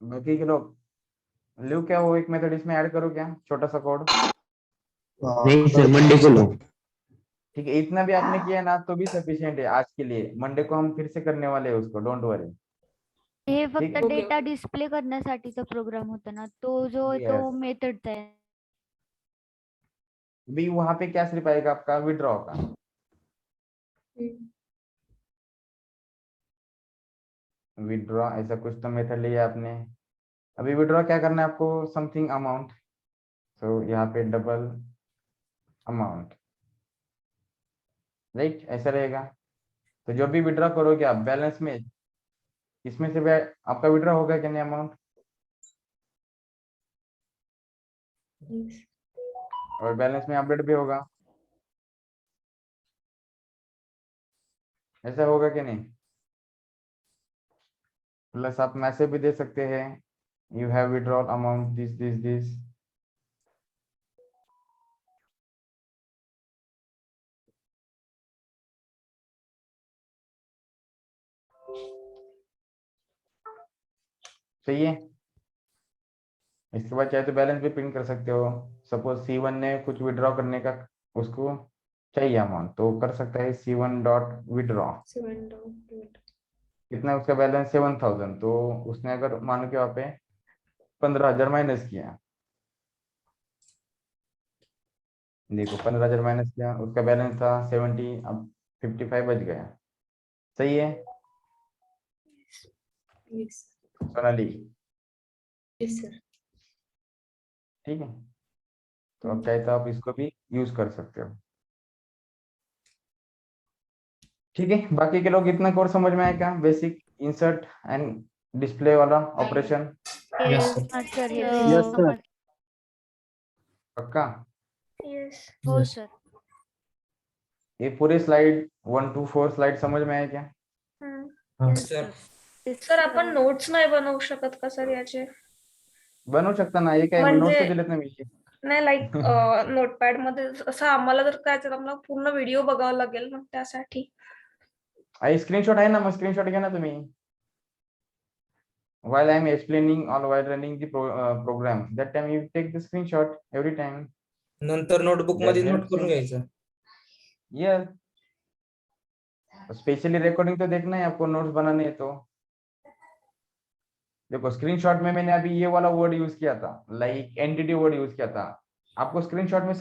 बाकी के लोग लियो क्या, वो एक मेथड इसमें ऐड करो क्या, छोटा सा कोड। नहीं सर, मंडे को लो। ठीक है, इतना भी आपने किया ना तो भी सफिशियंट है आज के लिए। मंडे को हम फिर से करने वाले हैं उसको, डोंट वरी। हे ठीक फक्त आहे. Okay, data okay. डिस्प्ले करण्यासाठीचा प्रोग्राम होता ना, तो जो आहे तो Yes. मेथड आहे। भी वहां पे क्या सिर्फ आएगा आपका विड्रॉ का, विड्रॉ ऐसा कुछ तो मेथड लिया आपने। अभी विड्रॉ क्या करना है आपको? समथिंग अमाउंट, तो यहाँ पे डबल अमाउंट, राइट, ऐसा रहेगा। तो जो भी विड्रॉ करोगे आप बैलेंस में, इसमें से आपका विड्रॉ होगा कि नहीं अमाउंट, और बैलेंस में अपडेट भी होगा, ऐसा होगा कि नहीं? प्लस आप मैसेज भी दे सकते हैं, you have withdrawal amount this this this. सही है। इसके बाद चाहे तो बैलेंस भी प्रिंट कर सकते हो। सपोज C1 ने कुछ विड्रॉ करने का उसको चाहिए अमाउंट, तो कर सकता है C1 डॉट विड्रॉ। 7 डॉट कितना है उसका बैलेंस 7000, तो उसने अगर मान के वहाँ पे 15000 माइनस किया, देखो 15000 माइनस किया, उसका बैलेंस था 70, अब 55 बच गया। सही है यस सोनाली? Yes sir. ठीक है, तो अब चाहे तो आप इसको भी यूज कर सकते हो। ठीक है, बाकी के लोग इतना कोर्स समझ में आया क्या? बेसिक इंसर्ट एंड डिस्प्ले वाला ऑपरेशन Yes, sir. हाँ सर, ये Yes, basic sir. समझ। पक्का? यस हो Yes. सर। ये पूरे स्लाइड 1 to 4 स्लाइड समझ में आया क्या? हाँ. सर सर आपण नोट्स नाही बनवू शकत का सर याचे? बनवू शकता ना, हे काय म्हणजे- नोट्स दिलेत ना मी. नाही लाईक नोटपॅड मध्ये असं आम्हाला जर काय तर आम्हाला पूर्ण व्हिडिओ बघावा लागेल मग त्यासाठी. स्क्रीनशॉट आहे ना, मग स्क्रीनशॉट घ्या ना तुम्ही. While I am explaining or while running the program, that time you take the screenshot every time. नंतर नोटबुक मध्ये That नोट helps करून you. घ्यायचं. Yes. स्पेशली रिकॉर्डिंग तो देखना है आपको, नोट्स बनाने है तो देखो स्क्रीनशॉट में मैंने अभी ये वाला वर्ड यूज किया था, लाइक एंटिटी वर्ड यूज किया था, आपको स्क्रीनशॉट में